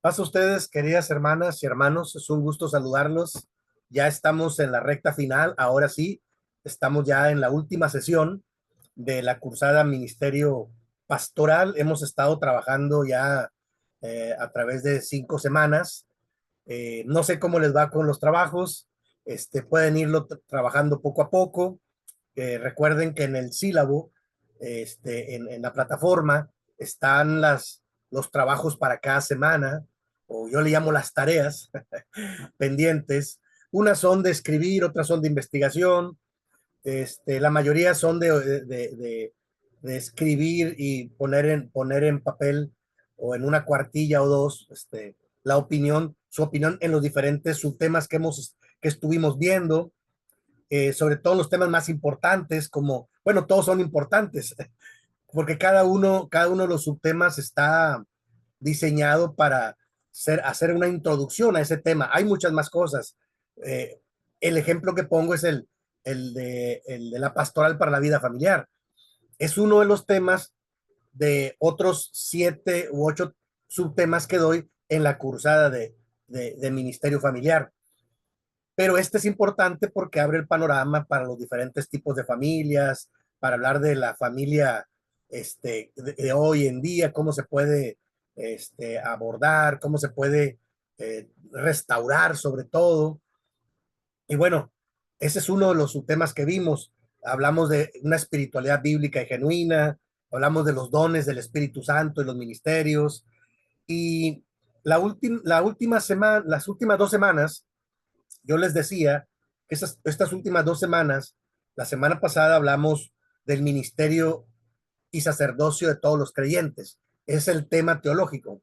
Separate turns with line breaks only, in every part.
Pasa ustedes, queridas hermanas y hermanos, es un gusto saludarlos. Ya estamos en la recta final, ahora sí, estamos ya en la última sesión de la cursada Ministerio Pastoral. Hemos estado trabajando ya a través de 5 semanas. No sé cómo les va con los trabajos, pueden irlo trabajando poco a poco. Recuerden que en el sílabo, en la plataforma, están los trabajos para cada semana, o yo le llamo las tareas pendientes. Unas son de escribir, otras son de investigación. La mayoría son de escribir y poner en papel o en una cuartilla o dos, su opinión en los diferentes subtemas que estuvimos viendo, sobre todo los temas más importantes, como, bueno, todos son importantes, porque cada uno de los subtemas está diseñado para hacer una introducción a ese tema. Hay muchas más cosas. Eh, el ejemplo que pongo es el de la pastoral para la vida familiar. Es uno de los temas de otros 7 u 8 subtemas que doy en la cursada de ministerio familiar. Pero este es importante porque abre el panorama para los diferentes tipos de familias, para hablar de la familia de hoy en día, cómo se puede abordar, cómo se puede restaurar sobre todo. Y bueno, ese es uno de los subtemas que vimos. Hablamos de una espiritualidad bíblica y genuina, hablamos de los dones del Espíritu Santo y los ministerios. Y la última semana, las últimas 2 semanas, yo les decía que estas últimas 2 semanas, la semana pasada hablamos del ministerio y sacerdocio de todos los creyentes. Es el tema teológico.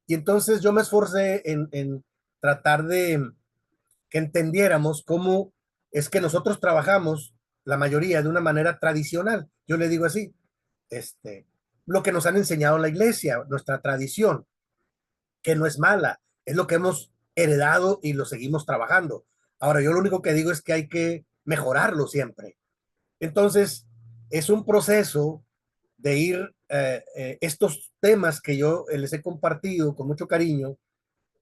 Y entonces yo me esforcé en tratar de que entendiéramos cómo es que nosotros trabajamos, la mayoría, de una manera tradicional. Yo le digo así, lo que nos han enseñado en la iglesia, nuestra tradición, que no es mala, es lo que hemos heredado y lo seguimos trabajando. Ahora, yo lo único que digo es que hay que mejorarlo siempre. Entonces, es un proceso de ir, estos temas que yo les he compartido con mucho cariño,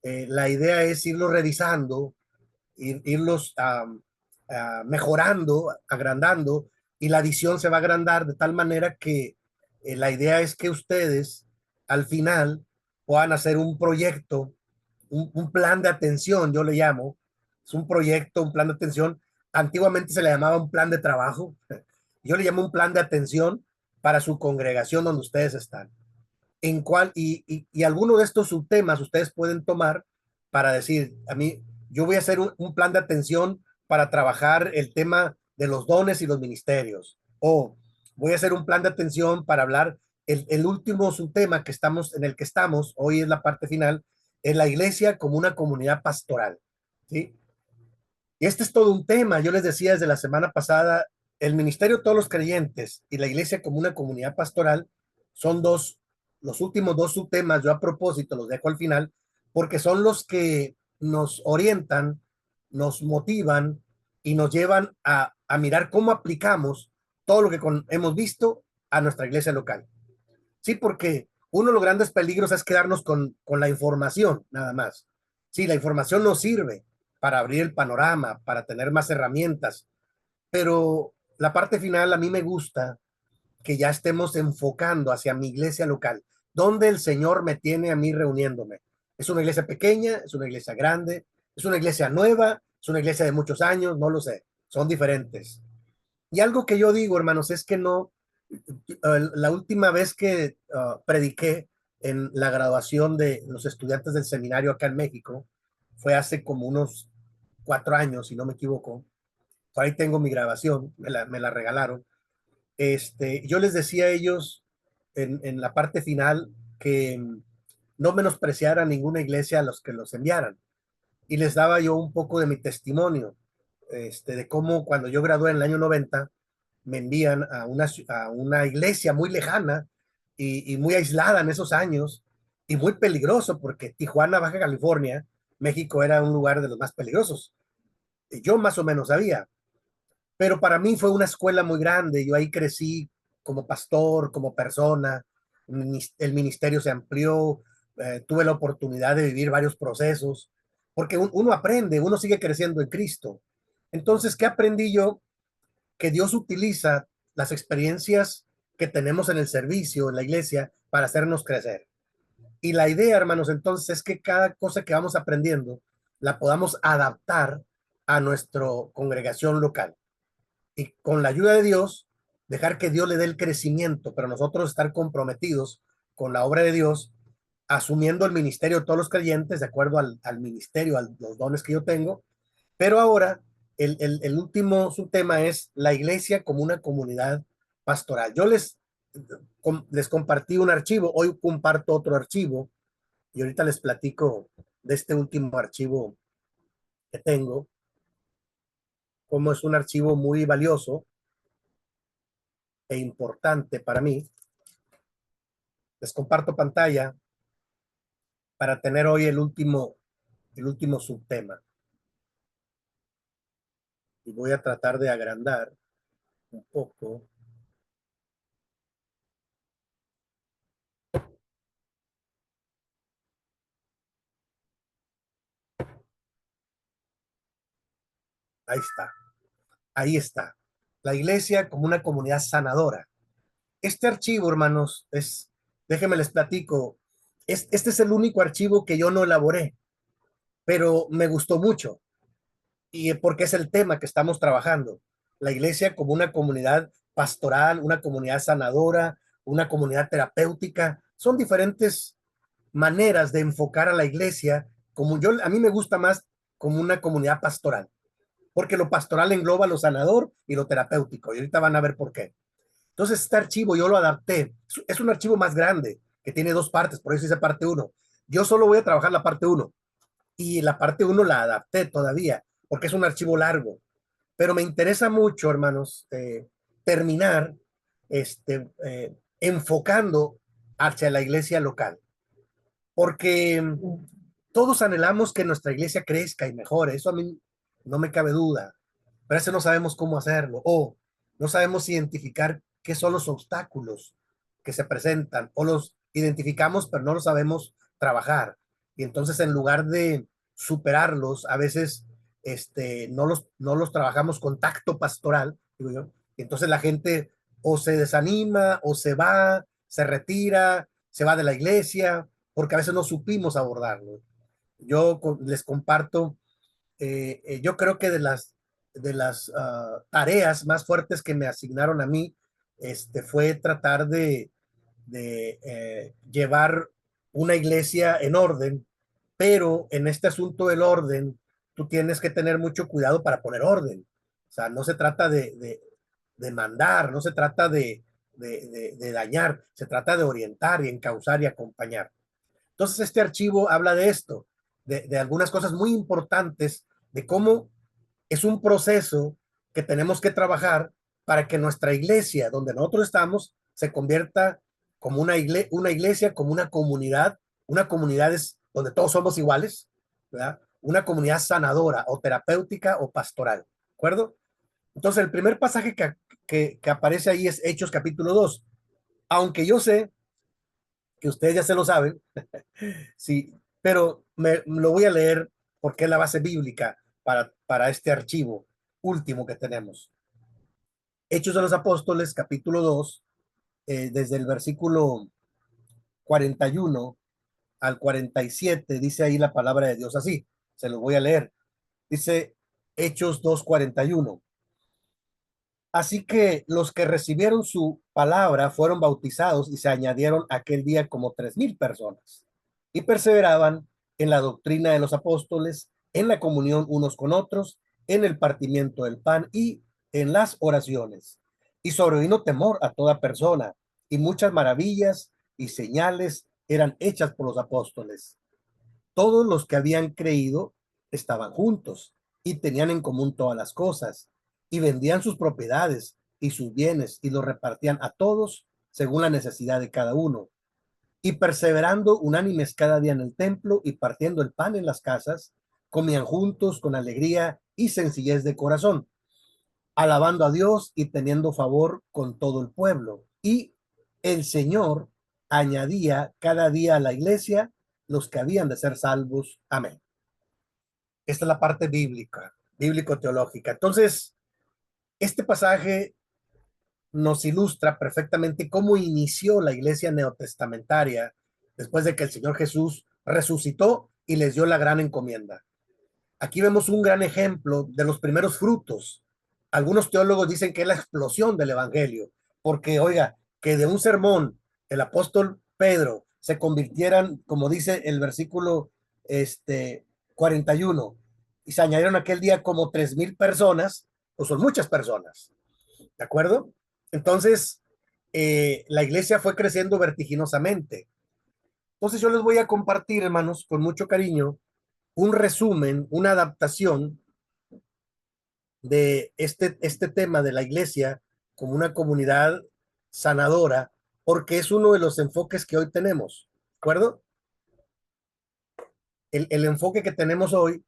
la idea es irlos revisando, irlos mejorando, agrandando, y la visión se va a agrandar de tal manera que la idea es que ustedes al final puedan hacer un proyecto, un plan de atención, yo le llamo. Es un proyecto, un plan de atención. Antiguamente se le llamaba un plan de trabajo. Yo le llamo un plan de atención para su congregación donde ustedes están. Y alguno de estos subtemas ustedes pueden tomar para decir, a mí, yo voy a hacer un plan de atención para trabajar el tema de los dones y los ministerios. O voy a hacer un plan de atención para hablar el último subtema en el que estamos, hoy es la parte final, es la iglesia como una comunidad pastoral. ¿Sí? Y este es todo un tema. Yo les decía desde la semana pasada, el ministerio de todos los creyentes y la iglesia como una comunidad pastoral son los últimos dos subtemas. Yo a propósito los dejo al final porque son los que nos orientan, nos motivan y nos llevan a mirar cómo aplicamos todo lo que hemos visto a nuestra iglesia local. Sí, porque uno de los grandes peligros es quedarnos con la información nada más. Sí, la información nos sirve para abrir el panorama, para tener más herramientas, pero la parte final a mí me gusta que ya estemos enfocando hacia mi iglesia local, donde el Señor me tiene a mí reuniéndome. Es una iglesia pequeña, es una iglesia grande, es una iglesia nueva, es una iglesia de muchos años, no lo sé, son diferentes. Y algo que yo digo, hermanos, es que no, la última vez que prediqué en la graduación de los estudiantes del seminario acá en México fue hace como unos 4 años, si no me equivoco. Por ahí tengo mi grabación, me la regalaron. Yo les decía a ellos en la parte final que no menospreciaran ninguna iglesia a los que los enviaran. Y les daba yo un poco de mi testimonio, de cómo cuando yo gradué en el año 90 me envían a una iglesia muy lejana y muy aislada en esos años, y muy peligroso porque Tijuana, Baja California, México, era un lugar de los más peligrosos. Yo más o menos sabía, pero para mí fue una escuela muy grande. Yo ahí crecí como pastor, como persona. El ministerio se amplió, tuve la oportunidad de vivir varios procesos, porque uno aprende, uno sigue creciendo en Cristo. Entonces, ¿qué aprendí yo? Que Dios utiliza las experiencias que tenemos en el servicio, en la iglesia, para hacernos crecer. Y la idea, hermanos, entonces es que cada cosa que vamos aprendiendo la podamos adaptar a nuestra congregación local. Y con la ayuda de Dios, dejar que Dios le dé el crecimiento, pero nosotros estar comprometidos con la obra de Dios, asumiendo el ministerio de todos los creyentes, de acuerdo al ministerio, a los dones que yo tengo. Pero ahora, el último subtema es la iglesia como una comunidad pastoral. Yo les compartí un archivo, hoy comparto otro archivo y ahorita les platico de este último archivo que tengo, como es un archivo muy valioso e importante para mí. Les comparto pantalla para tener hoy el último subtema. Y voy a tratar de agrandar un poco. Ahí está, ahí está. La iglesia como una comunidad sanadora. Este archivo, hermanos, déjenme les platico, este es el único archivo que yo no elaboré, pero me gustó mucho y porque es el tema que estamos trabajando. La iglesia como una comunidad pastoral, una comunidad sanadora, una comunidad terapéutica, son diferentes maneras de enfocar a la iglesia, a mí me gusta más como una comunidad pastoral, porque lo pastoral engloba lo sanador y lo terapéutico, y ahorita van a ver por qué. Entonces, este archivo yo lo adapté. Es un archivo más grande que tiene dos partes, por eso dice parte uno. Yo solo voy a trabajar la parte uno y la parte uno la adapté todavía porque es un archivo largo. Pero me interesa mucho, hermanos, terminar enfocando hacia la iglesia local, porque todos anhelamos que nuestra iglesia crezca y mejore. Eso a mí no me cabe duda, pero a veces no sabemos cómo hacerlo o no sabemos identificar qué son los obstáculos que se presentan o los identificamos pero no los sabemos trabajar. Y entonces en lugar de superarlos, a veces no los trabajamos con tacto pastoral, digo yo, y entonces la gente o se desanima o se va, se retira, se va de la iglesia, porque a veces no supimos abordarlo. Yo les comparto, yo creo que de las tareas más fuertes que me asignaron a mí, fue tratar de llevar una iglesia en orden, pero en este asunto del orden, tú tienes que tener mucho cuidado para poner orden. O sea, no se trata de mandar, no se trata de dañar, se trata de orientar y encauzar y acompañar. Entonces, este archivo habla de esto, de algunas cosas muy importantes, de cómo es un proceso que tenemos que trabajar para que nuestra iglesia, donde nosotros estamos, se convierta como una iglesia, como una comunidad es donde todos somos iguales, ¿verdad? Una comunidad sanadora o terapéutica o pastoral, ¿de acuerdo? Entonces, el primer pasaje que aparece ahí es Hechos capítulo 2, aunque yo sé que ustedes ya se lo saben, sí, pero lo voy a leer porque es la base bíblica para este archivo último que tenemos. Hechos de los Apóstoles, capítulo 2, desde el versículo 41 al 47, dice ahí la palabra de Dios así. Se lo voy a leer. Dice Hechos 2:41. Así que los que recibieron su palabra fueron bautizados y se añadieron aquel día como 3,000 personas. Y perseveraban en la doctrina de los apóstoles, en la comunión unos con otros, en el partimiento del pan y en las oraciones. Y sobrevino temor a toda persona, y muchas maravillas y señales eran hechas por los apóstoles. Todos los que habían creído estaban juntos y tenían en común todas las cosas y vendían sus propiedades y sus bienes y los repartían a todos según la necesidad de cada uno. Y perseverando unánimes cada día en el templo y partiendo el pan en las casas, comían juntos con alegría y sencillez de corazón, alabando a Dios y teniendo favor con todo el pueblo. Y el Señor añadía cada día a la iglesia los que habían de ser salvos. Amén. Esta es la parte bíblica, bíblico-teológica. Entonces, este pasaje nos ilustra perfectamente cómo inició la iglesia neotestamentaria después de que el Señor Jesús resucitó y les dio la gran encomienda. Aquí vemos un gran ejemplo de los primeros frutos. Algunos teólogos dicen que es la explosión del evangelio, porque oiga, que de un sermón el apóstol Pedro se convirtieran, como dice el versículo 41, y se añadieron aquel día como 3,000 personas, pues son muchas personas, ¿de acuerdo? Entonces, la iglesia fue creciendo vertiginosamente. Entonces yo les voy a compartir, hermanos, con mucho cariño, un resumen, una adaptación de este tema de la iglesia como una comunidad sanadora, porque es uno de los enfoques que hoy tenemos, ¿de acuerdo? El enfoque que tenemos hoy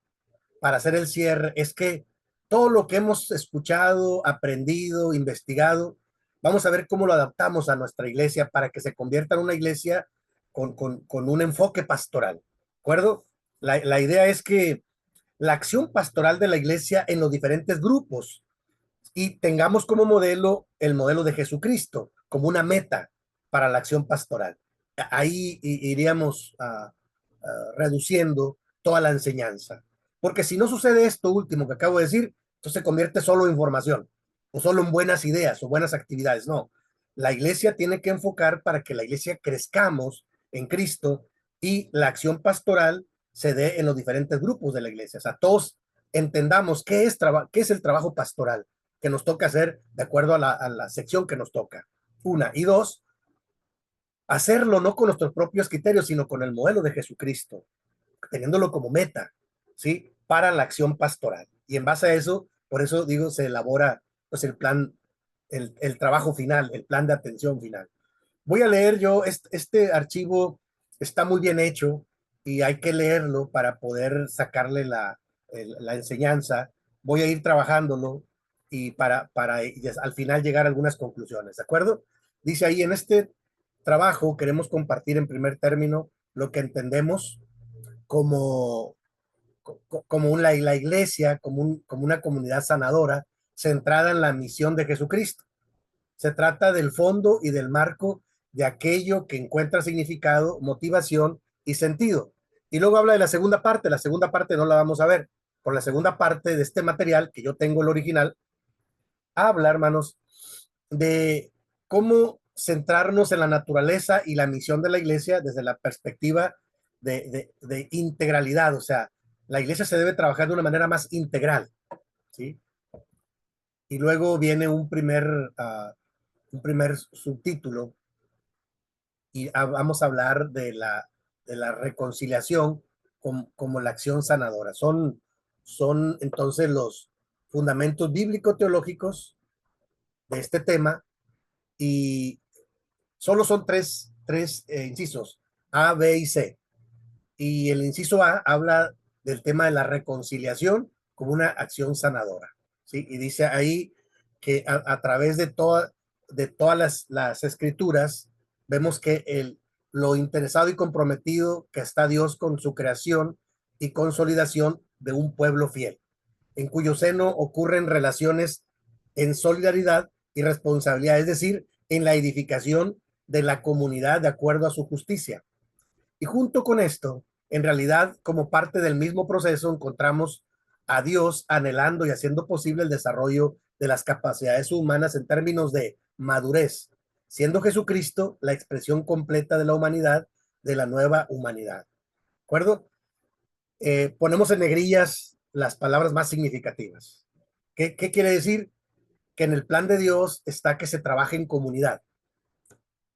para hacer el cierre es que todo lo que hemos escuchado, aprendido, investigado, vamos a ver cómo lo adaptamos a nuestra iglesia para que se convierta en una iglesia con un enfoque pastoral, ¿de acuerdo? La idea es que la acción pastoral de la iglesia en los diferentes grupos y tengamos como modelo el modelo de Jesucristo, como una meta para la acción pastoral. Ahí iríamos reduciendo toda la enseñanza. Porque si no sucede esto último que acabo de decir, entonces se convierte solo en formación o solo en buenas ideas o buenas actividades. No, la iglesia tiene que enfocar para que la iglesia crezcamos en Cristo y la acción pastoral se dé en los diferentes grupos de la iglesia. O sea, todos entendamos qué es el trabajo pastoral que nos toca hacer de acuerdo a la sección que nos toca. Una. Y dos, hacerlo no con nuestros propios criterios, sino con el modelo de Jesucristo, teniéndolo como meta, ¿sí? Para la acción pastoral. Y en base a eso, por eso digo, se elabora pues el plan, el trabajo final, el plan de atención final. Voy a leer yo, este archivo está muy bien hecho y hay que leerlo para poder sacarle la enseñanza. Voy a ir trabajándolo y para al final llegar a algunas conclusiones, ¿de acuerdo? Dice ahí, en este trabajo queremos compartir en primer término lo que entendemos como, como la iglesia, como una comunidad sanadora centrada en la misión de Jesucristo. Se trata del fondo y del marco de aquello que encuentra significado, motivación y sentido. Y luego habla de la segunda parte no la vamos a ver. Por la segunda parte de este material, que yo tengo el original, habla, hermanos, de cómo centrarnos en la naturaleza y la misión de la iglesia desde la perspectiva de integralidad. O sea, la iglesia se debe trabajar de una manera más integral, ¿sí? Y luego viene un primer subtítulo y vamos a hablar de la reconciliación como la acción sanadora. Son entonces los fundamentos bíblico-teológicos de este tema y solo son tres incisos, A, B y C. Y el inciso A habla del tema de la reconciliación como una acción sanadora, ¿sí? Y dice ahí que a través de todas las escrituras vemos que lo interesado y comprometido que está Dios con su creación y consolidación de un pueblo fiel, en cuyo seno ocurren relaciones en solidaridad y responsabilidad, es decir, en la edificación de la comunidad de acuerdo a su justicia. Y junto con esto, en realidad, como parte del mismo proceso, encontramos a Dios anhelando y haciendo posible el desarrollo de las capacidades humanas en términos de madurez, siendo Jesucristo la expresión completa de la humanidad, de la nueva humanidad. ¿De acuerdo? Ponemos en negrillas las palabras más significativas. ¿Qué quiere decir? Que en el plan de Dios está que se trabaje en comunidad.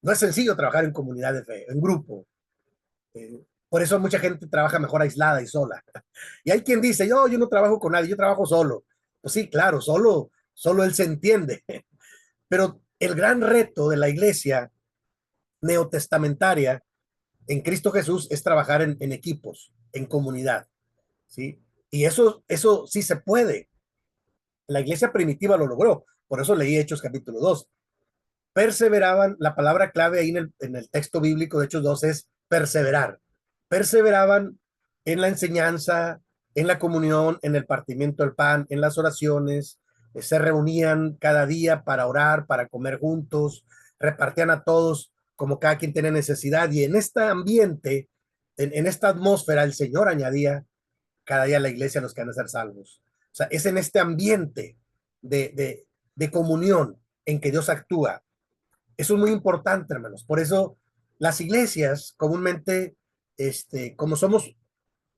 No es sencillo trabajar en comunidad de fe, en grupo. Por eso mucha gente trabaja mejor aislada y sola. Y hay quien dice, yo no trabajo con nadie, yo trabajo solo. Pues sí, claro, solo él se entiende. Pero el gran reto de la iglesia neotestamentaria en Cristo Jesús es trabajar en equipos, en comunidad, ¿sí? Y eso sí se puede. La iglesia primitiva lo logró. Por eso leí Hechos capítulo 2. Perseveraban, la palabra clave ahí en el texto bíblico de Hechos 2 es perseverar. perseveraban en la enseñanza, en la comunión, en el partimiento del pan, en las oraciones, se reunían cada día para orar, para comer juntos, repartían a todos como cada quien tenía necesidad, y en este ambiente, en esta atmósfera, el Señor añadía cada día a la iglesia los que van a ser salvos. O sea, es en este ambiente de comunión en que Dios actúa. Eso es muy importante, hermanos. Por eso las iglesias comúnmente, como somos,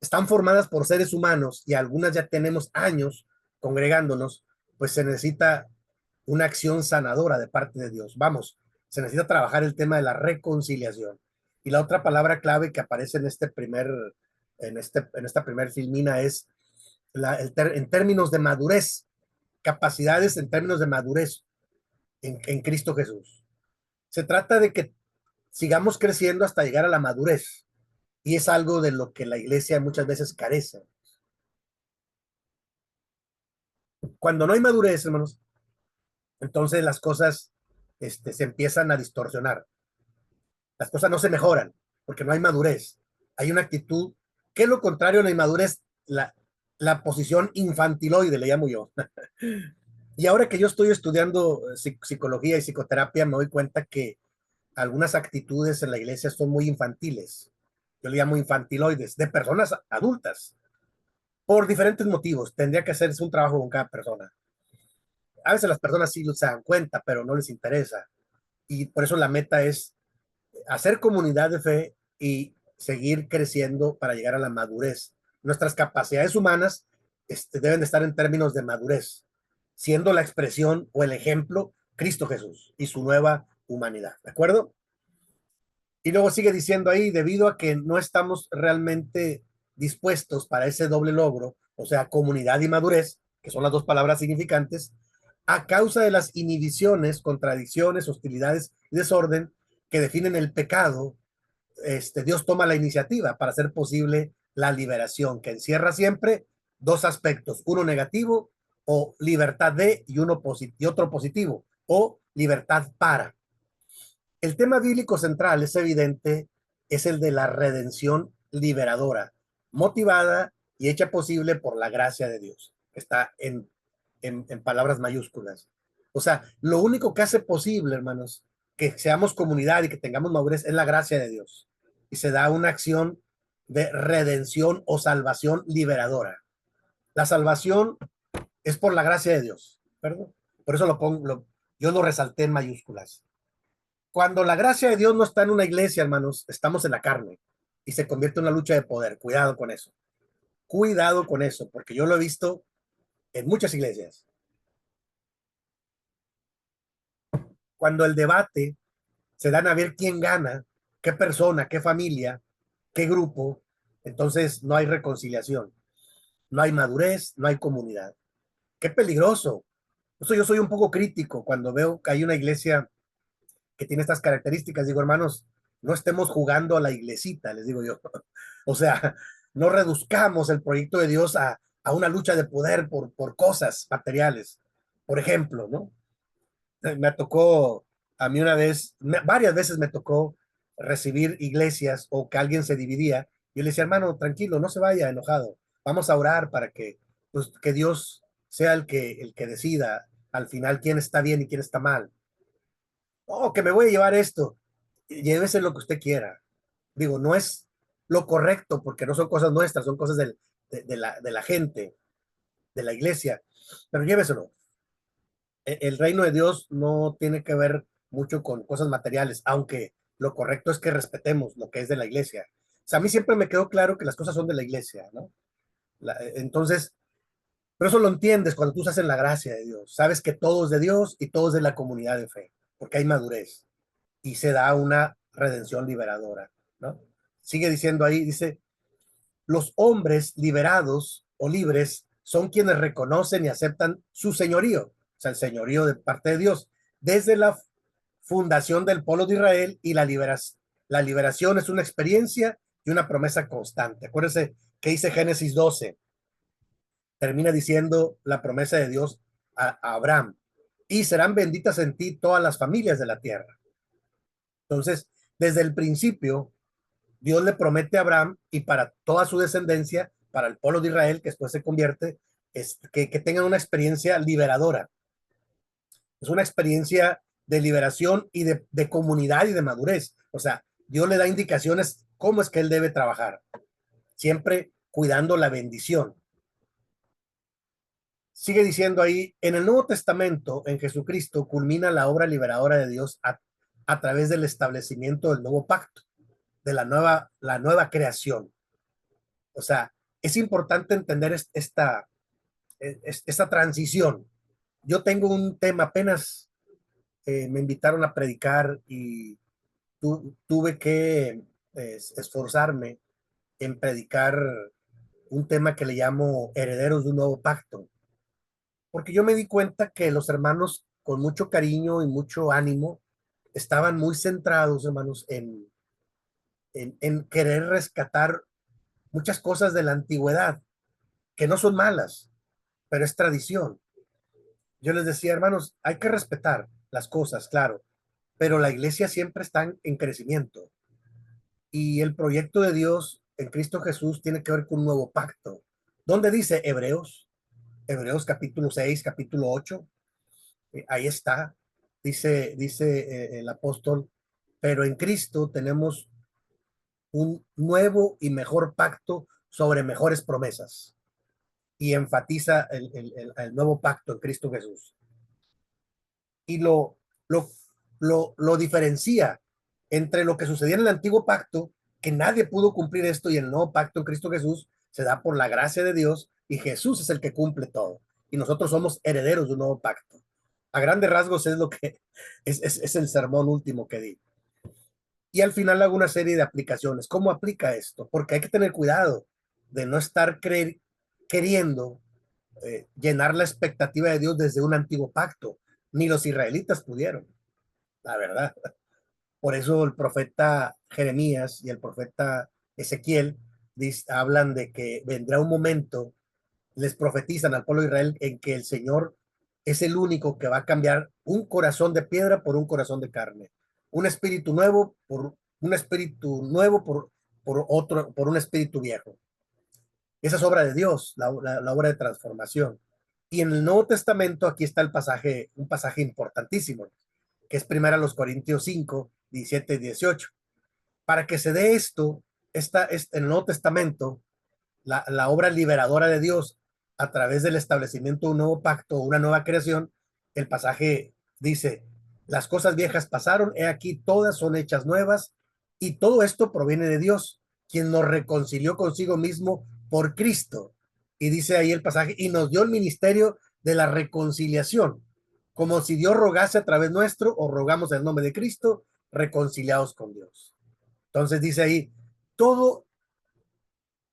están formadas por seres humanos y algunas ya tenemos años congregándonos, pues se necesita una acción sanadora de parte de Dios. Vamos, se necesita trabajar el tema de la reconciliación. Y la otra palabra clave que aparece en esta primer filmina es en términos de madurez, capacidades en términos de madurez en Cristo Jesús. Se trata de que sigamos creciendo hasta llegar a la madurez. Y es algo de lo que la iglesia muchas veces carece. Cuando no hay madurez, hermanos, entonces las cosas se empiezan a distorsionar. Las cosas no se mejoran porque no hay madurez. Hay una actitud que es lo contrario a la inmadurez, la posición infantiloide, le llamo yo. Y ahora que yo estoy estudiando psicología y psicoterapia, me doy cuenta que algunas actitudes en la iglesia son muy infantiles. Yo le llamo infantiloides, de personas adultas, por diferentes motivos. Tendría que hacerse un trabajo con cada persona. A veces las personas sí se dan cuenta, pero no les interesa. Y por eso la meta es hacer comunidad de fe y seguir creciendo para llegar a la madurez. Nuestras capacidades humanas deben de estar en términos de madurez, siendo la expresión o el ejemplo Cristo Jesús y su nueva humanidad. ¿De acuerdo? Y luego sigue diciendo ahí, debido a que no estamos realmente dispuestos para ese doble logro, o sea, comunidad y madurez, que son las dos palabras significantes, a causa de las inhibiciones, contradicciones, hostilidades y desorden que definen el pecado, Dios toma la iniciativa para hacer posible la liberación, que encierra siempre dos aspectos, uno negativo o libertad de y otro positivo o libertad para. El tema bíblico central es evidente, es el de la redención liberadora, motivada y hecha posible por la gracia de Dios. Está en palabras mayúsculas. O sea, lo único que hace posible, hermanos, que seamos comunidad y que tengamos madurez es la gracia de Dios. Y se da una acción de redención o salvación liberadora. La salvación es por la gracia de Dios, ¿perdón? Por eso yo lo resalté en mayúsculas. Cuando la gracia de Dios no está en una iglesia, hermanos, estamos en la carne y se convierte en una lucha de poder. Cuidado con eso. Cuidado con eso, porque yo lo he visto en muchas iglesias. Cuando el debate se dan a ver quién gana, qué persona, qué familia, qué grupo, entonces no hay reconciliación, no hay madurez, no hay comunidad. Qué peligroso. Eso yo soy un poco crítico cuando veo que hay una iglesia que tiene estas características. Digo, hermanos, no estemos jugando a la iglesita, les digo yo. O sea, no reduzcamos el proyecto de Dios a una lucha de poder por cosas materiales. Por ejemplo, ¿no? Me tocó a mí una vez, varias veces me tocó recibir iglesias o que alguien se dividía. Y yo le decía, hermano, tranquilo, no se vaya enojado. Vamos a orar para que, pues, que Dios sea el que decida al final quién está bien y quién está mal. Oh, que me voy a llevar esto. Llévese lo que usted quiera. Digo, no es lo correcto porque no son cosas nuestras, son cosas de la gente, de la iglesia. Pero lléveselo. El reino de Dios no tiene que ver mucho con cosas materiales, aunque lo correcto es que respetemos lo que es de la iglesia. O sea, a mí siempre me quedó claro que las cosas son de la iglesia, ¿no? Entonces, pero eso lo entiendes cuando tú estás en la gracia de Dios. Sabes que todo es de Dios y todo es de la comunidad de fe, porque hay madurez y se da una redención liberadora, ¿no? Sigue diciendo ahí, dice, los hombres liberados o libres son quienes reconocen y aceptan su señorío, o sea, el señorío de parte de Dios, desde la fundación del pueblo de Israel, y la liberación es una experiencia y una promesa constante. Acuérdense que dice Génesis 12, termina diciendo la promesa de Dios a Abraham, y serán benditas en ti todas las familias de la tierra. Entonces, desde el principio, Dios le promete a Abraham y para toda su descendencia, para el pueblo de Israel, que después se convierte, que tengan una experiencia liberadora. Es una experiencia de liberación y de comunidad y de madurez. O sea, Dios le da indicaciones cómo es que él debe trabajar, siempre cuidando la bendición. Sigue diciendo ahí, en el Nuevo Testamento, en Jesucristo, culmina la obra liberadora de Dios a través del establecimiento del nuevo pacto, de la nueva creación. O sea, es importante entender esta transición. Yo tengo un tema, apenas me invitaron a predicar y tuve que esforzarme en predicar un tema que le llamo herederos de un nuevo pacto, porque yo me di cuenta que los hermanos con mucho cariño y mucho ánimo estaban muy centrados, hermanos, en querer rescatar muchas cosas de la antigüedad, que no son malas, pero es tradición. Yo les decía, hermanos, hay que respetar las cosas, claro, pero la iglesia siempre está en crecimiento y el proyecto de Dios en Cristo Jesús tiene que ver con un nuevo pacto. ¿Dónde dice Hebreos? Hebreos capítulo 6, capítulo 8. Ahí está. Dice el apóstol, pero en Cristo tenemos un nuevo y mejor pacto sobre mejores promesas. Y enfatiza el nuevo pacto en Cristo Jesús. Y lo, lo diferencia entre lo que sucedía en el antiguo pacto, que nadie pudo cumplir esto, y el nuevo pacto en Cristo Jesús se da por la gracia de Dios y Jesús es el que cumple todo. Y nosotros somos herederos de un nuevo pacto. A grandes rasgos es lo que es el sermón último que di. Y al final hago una serie de aplicaciones. ¿Cómo aplica esto? Porque hay que tener cuidado de no estar queriendo llenar la expectativa de Dios desde un antiguo pacto. Ni los israelitas pudieron, la verdad. Por eso el profeta Jeremías y el profeta Ezequiel hablan de que vendrá un momento, les profetizan al pueblo de Israel en que el Señor es el único que va a cambiar un corazón de piedra por un corazón de carne, un espíritu nuevo por un espíritu nuevo por otro, por un espíritu viejo. Esa es obra de Dios, la obra de transformación. Y en el Nuevo Testamento, aquí está el pasaje, un pasaje importantísimo, que es primero los Corintios 5, 17 y 18. Para que se dé esto, en el Nuevo Testamento, la obra liberadora de Dios a través del establecimiento de un nuevo pacto, una nueva creación, el pasaje dice, las cosas viejas pasaron, he aquí todas son hechas nuevas, y todo esto proviene de Dios, quien nos reconcilió consigo mismo por Cristo. Y dice ahí el pasaje, y nos dio el ministerio de la reconciliación, como si Dios rogase a través nuestro, o rogamos en el nombre de Cristo, reconciliados con Dios. Entonces dice ahí, todo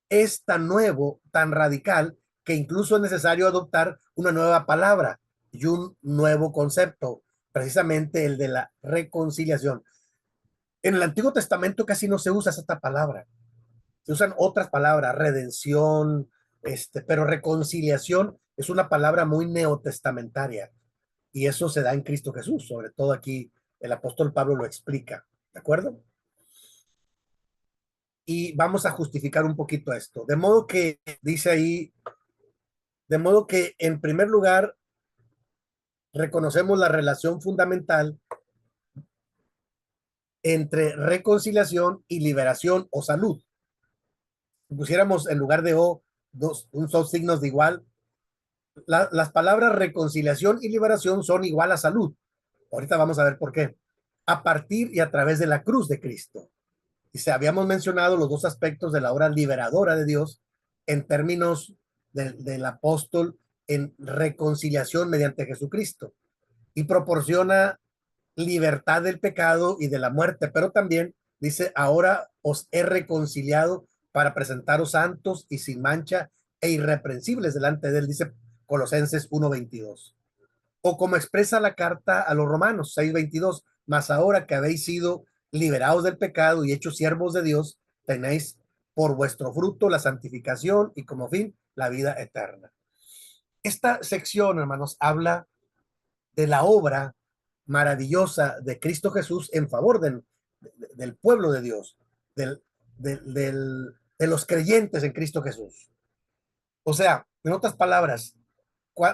es tan nuevo, tan radical, que incluso es necesario adoptar una nueva palabra y un nuevo concepto, precisamente el de la reconciliación. En el Antiguo Testamento casi no se usa esta palabra, se usan otras palabras, redención, pero reconciliación es una palabra muy neotestamentaria y eso se da en Cristo Jesús, sobre todo aquí el apóstol Pablo lo explica, ¿de acuerdo? Y vamos a justificar un poquito esto, de modo que dice ahí, de modo que en primer lugar reconocemos la relación fundamental entre reconciliación y liberación o salud. Si pusiéramos en lugar de O dos signos de igual, las palabras reconciliación y liberación son igual a salud. Ahorita vamos a ver por qué. A partir y a través de la cruz de Cristo. Y se habíamos mencionado los dos aspectos de la obra liberadora de Dios en términos del apóstol en reconciliación mediante Jesucristo y proporciona libertad del pecado y de la muerte, pero también dice, ahora os he reconciliado para presentaros santos y sin mancha e irreprensibles delante de él, dice Colosenses 1:22. O como expresa la carta a los Romanos 6:22, mas ahora que habéis sido liberados del pecado y hechos siervos de Dios, tenéis por vuestro fruto la santificación y como fin la vida eterna. Esta sección, hermanos, habla de la obra maravillosa de Cristo Jesús en favor del pueblo de Dios, del, de los creyentes en Cristo Jesús. O sea, en otras palabras,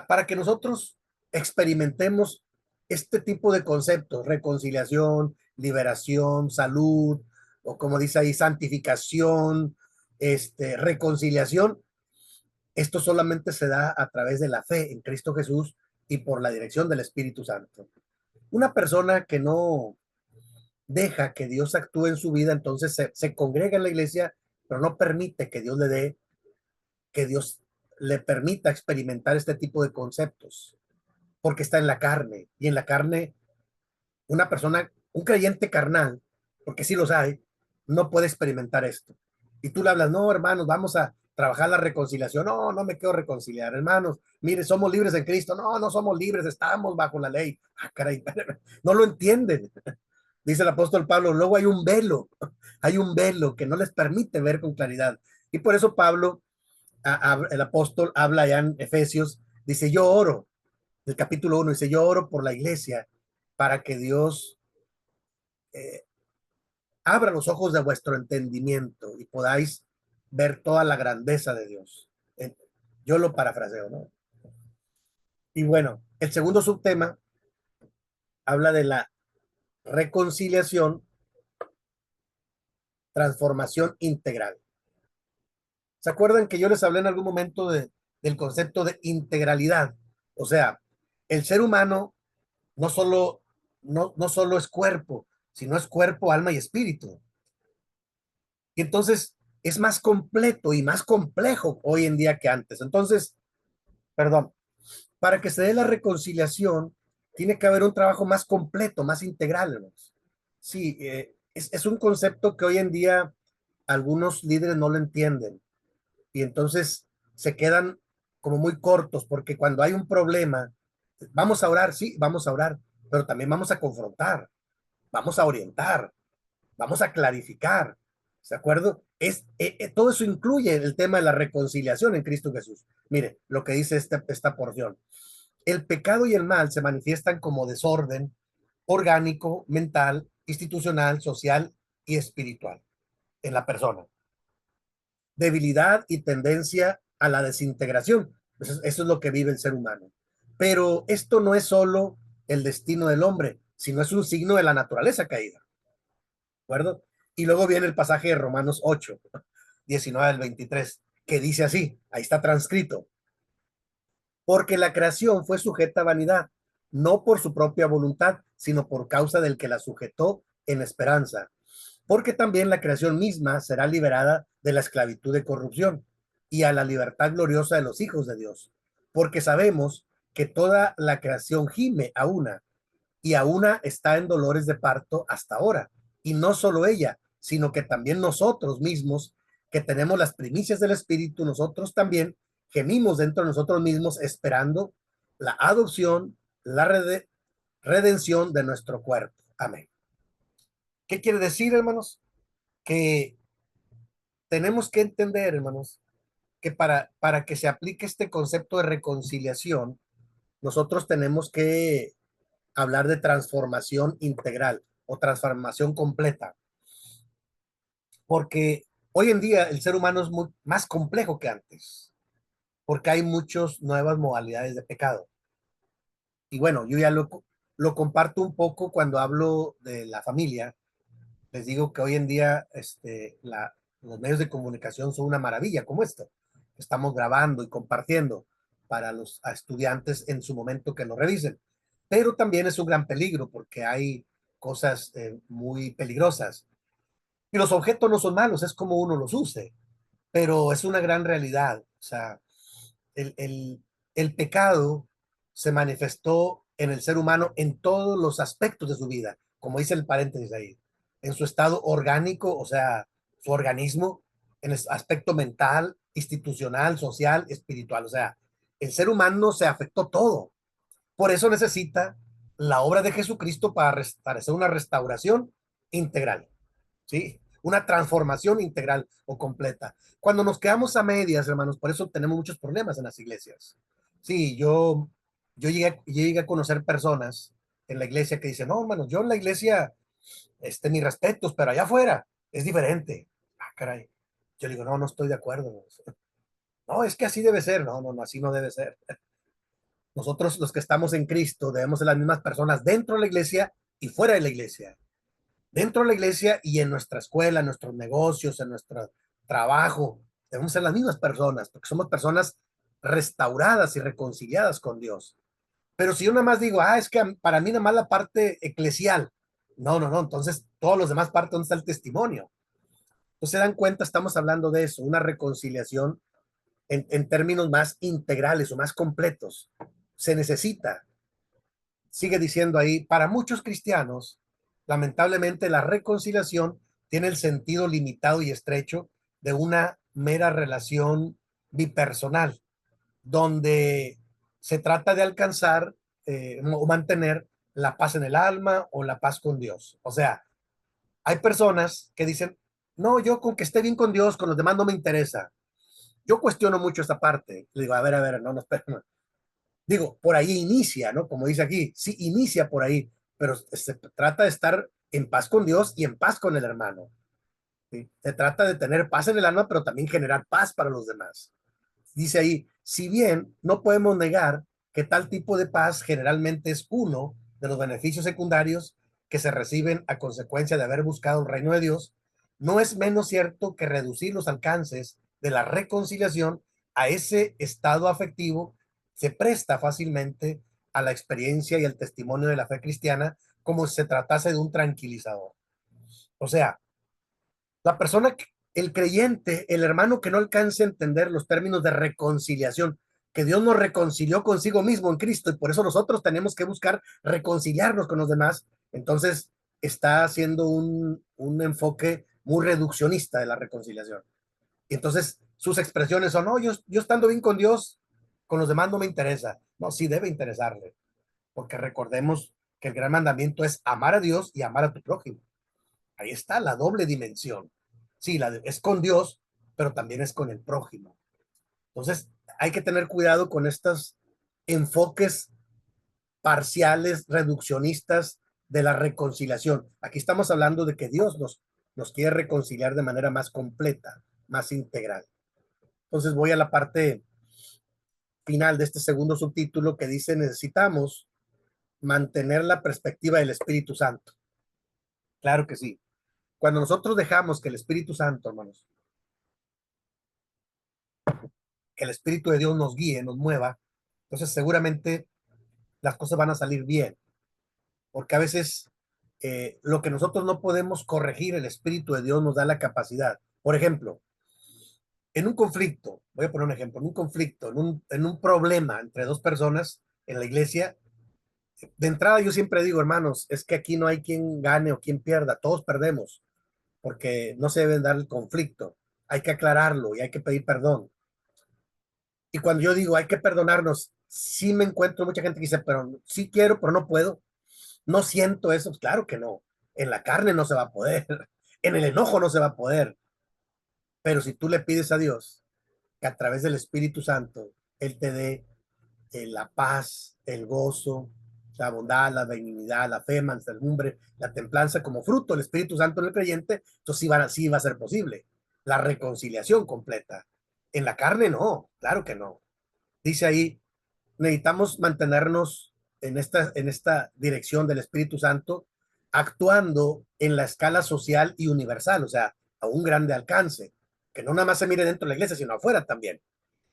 para que nosotros experimentemos este tipo de conceptos, reconciliación, liberación, salud, o como dice ahí, santificación, reconciliación, esto solamente se da a través de la fe en Cristo Jesús y por la dirección del Espíritu Santo. Una persona que no deja que Dios actúe en su vida, entonces se congrega en la iglesia, pero no permite que Dios le dé, que Dios le permita experimentar este tipo de conceptos, porque está en la carne, y en la carne una persona, un creyente carnal, porque sí los hay, no puede experimentar esto. Y tú le hablas, no, hermanos, vamos a trabajar la reconciliación. No, no me quiero reconciliar, hermanos. Mire, somos libres en Cristo. No, no somos libres, estamos bajo la ley. Ah, caray, no lo entienden. Dice el apóstol Pablo, luego hay un velo que no les permite ver con claridad. Y por eso Pablo, el apóstol, habla ya en Efesios, dice, yo oro, el capítulo 1, dice, yo oro por la iglesia para que Dios eh, abra los ojos de vuestro entendimiento y podáis ver toda la grandeza de Dios. Yo lo parafraseo, ¿no? Y bueno, el segundo subtema habla de la reconciliación, transformación integral. ¿Se acuerdan que yo les hablé en algún momento del concepto de integralidad? O sea, el ser humano no solo, no solo es cuerpo, sino es cuerpo, alma y espíritu. Y entonces es más completo y más complejo hoy en día que antes. Entonces, perdón, para que se dé la reconciliación, tiene que haber un trabajo más completo, más integral, hermanos. Sí, es un concepto que hoy en día algunos líderes no lo entienden y entonces se quedan como muy cortos porque cuando hay un problema, vamos a orar, sí, vamos a orar, pero también vamos a confrontar, vamos a orientar, vamos a clarificar, ¿de acuerdo? Todo eso incluye el tema de la reconciliación en Cristo Jesús. Mire lo que dice esta porción. El pecado y el mal se manifiestan como desorden orgánico, mental, institucional, social y espiritual en la persona. Debilidad y tendencia a la desintegración. Eso es lo que vive el ser humano. Pero esto no es solo el destino del hombre, sino es un signo de la naturaleza caída. ¿De acuerdo? Y luego viene el pasaje de Romanos 8, 19 al 23, que dice así, ahí está transcrito, porque la creación fue sujeta a vanidad, no por su propia voluntad, sino por causa del que la sujetó en esperanza, porque también la creación misma será liberada de la esclavitud de corrupción y a la libertad gloriosa de los hijos de Dios, porque sabemos que toda la creación gime a una y a una está en dolores de parto hasta ahora. Y no solo ella, sino que también nosotros mismos, que tenemos las primicias del Espíritu, nosotros también gemimos dentro de nosotros mismos esperando la adopción, la redención de nuestro cuerpo. Amén. ¿Qué quiere decir, hermanos? Que tenemos que entender, hermanos, que para que se aplique este concepto de reconciliación, nosotros tenemos que hablar de transformación integral o transformación completa, porque hoy en día el ser humano es más complejo que antes, porque hay muchas nuevas modalidades de pecado. Y bueno, yo ya lo comparto un poco cuando hablo de la familia. Les digo que hoy en día los medios de comunicación son una maravilla como esto. Estamos grabando y compartiendo para los estudiantes en su momento que lo revisen. Pero también es un gran peligro porque hay cosas muy peligrosas. Y los objetos no son malos, es como uno los use, pero es una gran realidad. O sea, el, el, el pecado se manifestó en el ser humano en todos los aspectos de su vida, como dice el paréntesis ahí, en su estado orgánico, o sea, su organismo, en el aspecto mental, institucional, social, espiritual. O sea, el ser humano se afectó todo. Por eso necesita la obra de Jesucristo para hacer una restauración integral, ¿sí? Una transformación integral o completa. Cuando nos quedamos a medias, hermanos, por eso tenemos muchos problemas en las iglesias. Sí, yo llegué a conocer personas en la iglesia que dicen, no, hermanos, yo en la iglesia, mis respetos, pero allá afuera es diferente. caray. Yo le digo, no, no estoy de acuerdo. No, es que así debe ser. No, no, no, así no debe ser. Nosotros los que estamos en Cristo debemos ser las mismas personas dentro de la iglesia y fuera de la iglesia. Dentro de la iglesia y en nuestra escuela, en nuestros negocios, en nuestro trabajo, debemos ser las mismas personas, porque somos personas restauradas y reconciliadas con Dios. Pero si yo nada más digo, es que para mí nada más la parte eclesial, no, no, no, entonces todos los demás partes, ¿dónde está el testimonio? Entonces se dan cuenta, estamos hablando de eso, una reconciliación en términos más integrales o más completos. Se necesita, sigue diciendo ahí, para muchos cristianos, lamentablemente la reconciliación tiene el sentido limitado y estrecho de una mera relación bipersonal, donde se trata de alcanzar o mantener la paz en el alma o la paz con Dios. O sea, hay personas que dicen, no, yo con que esté bien con Dios, con los demás no me interesa. Yo cuestiono mucho esta parte. Le digo, a ver, no, no, espera. No. Digo, por ahí inicia, ¿no? Como dice aquí, sí, inicia por ahí, pero se trata de estar en paz con Dios y en paz con el hermano. ¿Sí? Se trata de tener paz en el alma, pero también generar paz para los demás. Dice ahí, si bien no podemos negar que tal tipo de paz generalmente es uno de los beneficios secundarios que se reciben a consecuencia de haber buscado el reino de Dios, no es menos cierto que reducir los alcances de la reconciliación a ese estado afectivo se presta fácilmente a la experiencia y el testimonio de la fe cristiana como si se tratase de un tranquilizador. O sea, la persona, el creyente, el hermano que no alcance a entender los términos de reconciliación, que Dios nos reconcilió consigo mismo en Cristo y por eso nosotros tenemos que buscar reconciliarnos con los demás, entonces está haciendo un enfoque muy reduccionista de la reconciliación. Y entonces sus expresiones son, no, yo estando bien con Dios, con los demás no me interesa. No, sí debe interesarle, porque recordemos que el gran mandamiento es amar a Dios y amar a tu prójimo. Ahí está la doble dimensión. Sí, es con Dios, pero también es con el prójimo. Entonces, hay que tener cuidado con estos enfoques parciales, reduccionistas de la reconciliación. Aquí estamos hablando de que Dios nos quiere reconciliar de manera más completa, más integral. Entonces, voy a la parte final de este segundo subtítulo que dice, necesitamos mantener la perspectiva del Espíritu Santo. Claro que sí. Cuando nosotros dejamos que el Espíritu Santo, hermanos, que el Espíritu de Dios nos guíe, nos mueva, entonces seguramente las cosas van a salir bien, porque a veces lo que nosotros no podemos corregir, el Espíritu de Dios nos da la capacidad. Por ejemplo, en un conflicto, voy a poner un ejemplo, en un conflicto, en un problema entre dos personas en la iglesia, de entrada yo siempre digo, hermanos, es que aquí no hay quien gane o quien pierda, todos perdemos, porque no se debe dar el conflicto, hay que aclararlo y hay que pedir perdón. Y cuando yo digo hay que perdonarnos, sí me encuentro mucha gente que dice, pero sí quiero, pero no puedo. No siento eso. Pues claro que no. En la carne no se va a poder. En el enojo no se va a poder. Pero si tú le pides a Dios que a través del Espíritu Santo, Él te dé la paz, el gozo, la bondad, la benignidad, la fe, mansedumbre, la templanza como fruto del Espíritu Santo en el creyente, entonces sí va a ser posible. La reconciliación completa. En la carne no, claro que no. Dice ahí, necesitamos mantenernos en esta dirección del Espíritu Santo, actuando en la escala social y universal, o sea, a un grande alcance, que no nada más se mire dentro de la iglesia, sino afuera también.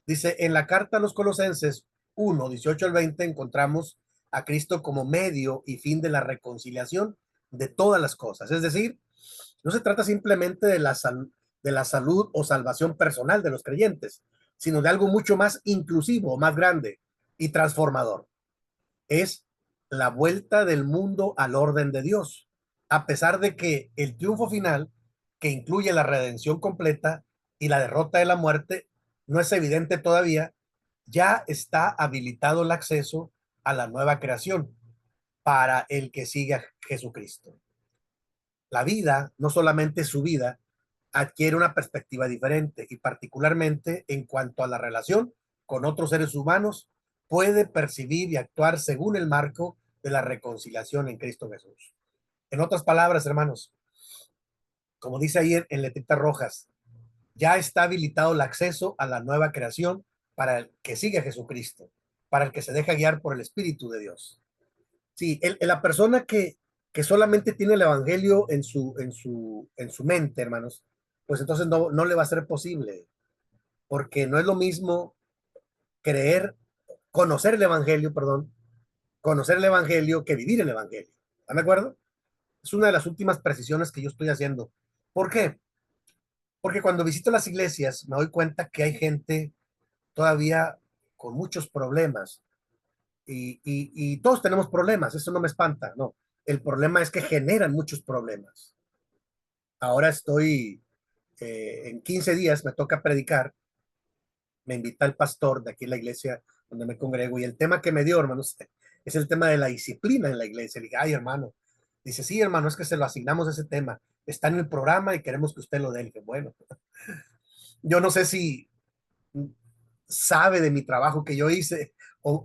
Dice, en la carta a los Colosenses 1:18 al 20 encontramos a Cristo como medio y fin de la reconciliación de todas las cosas. Es decir, no se trata simplemente de la salud o salvación personal de los creyentes, sino de algo mucho más inclusivo, más grande y transformador. Es la vuelta del mundo al orden de Dios, a pesar de que el triunfo final, que incluye la redención completa y la derrota de la muerte, no es evidente todavía, ya está habilitado el acceso a la nueva creación para el que siga a Jesucristo. La vida, no solamente su vida, adquiere una perspectiva diferente y particularmente en cuanto a la relación con otros seres humanos, puede percibir y actuar según el marco de la reconciliación en Cristo Jesús. En otras palabras, hermanos, como dice ahí en letritas rojas, ya está habilitado el acceso a la nueva creación para el que sigue a Jesucristo, para el que se deja guiar por el Espíritu de Dios. Sí, la persona que solamente tiene el Evangelio en su mente, hermanos, pues entonces no le va a ser posible, porque no es lo mismo creer, conocer el Evangelio, perdón, conocer el Evangelio que vivir el Evangelio. ¿Están de acuerdo? Es una de las últimas precisiones que yo estoy haciendo. ¿Por qué? Porque cuando visito las iglesias me doy cuenta que hay gente todavía con muchos problemas y todos tenemos problemas, eso no me espanta, no. El problema es que generan muchos problemas. Ahora estoy, en 15 días me toca predicar, me invita el pastor de aquí en la iglesia donde me congrego y el tema que me dio, hermanos, es el tema de la disciplina en la iglesia. Le dije, ay, hermano, dice, sí, hermano, es que se lo asignamos ese tema, está en el programa y queremos que usted lo dé. Le dije, bueno, yo no sé si sabe de mi trabajo que yo hice, o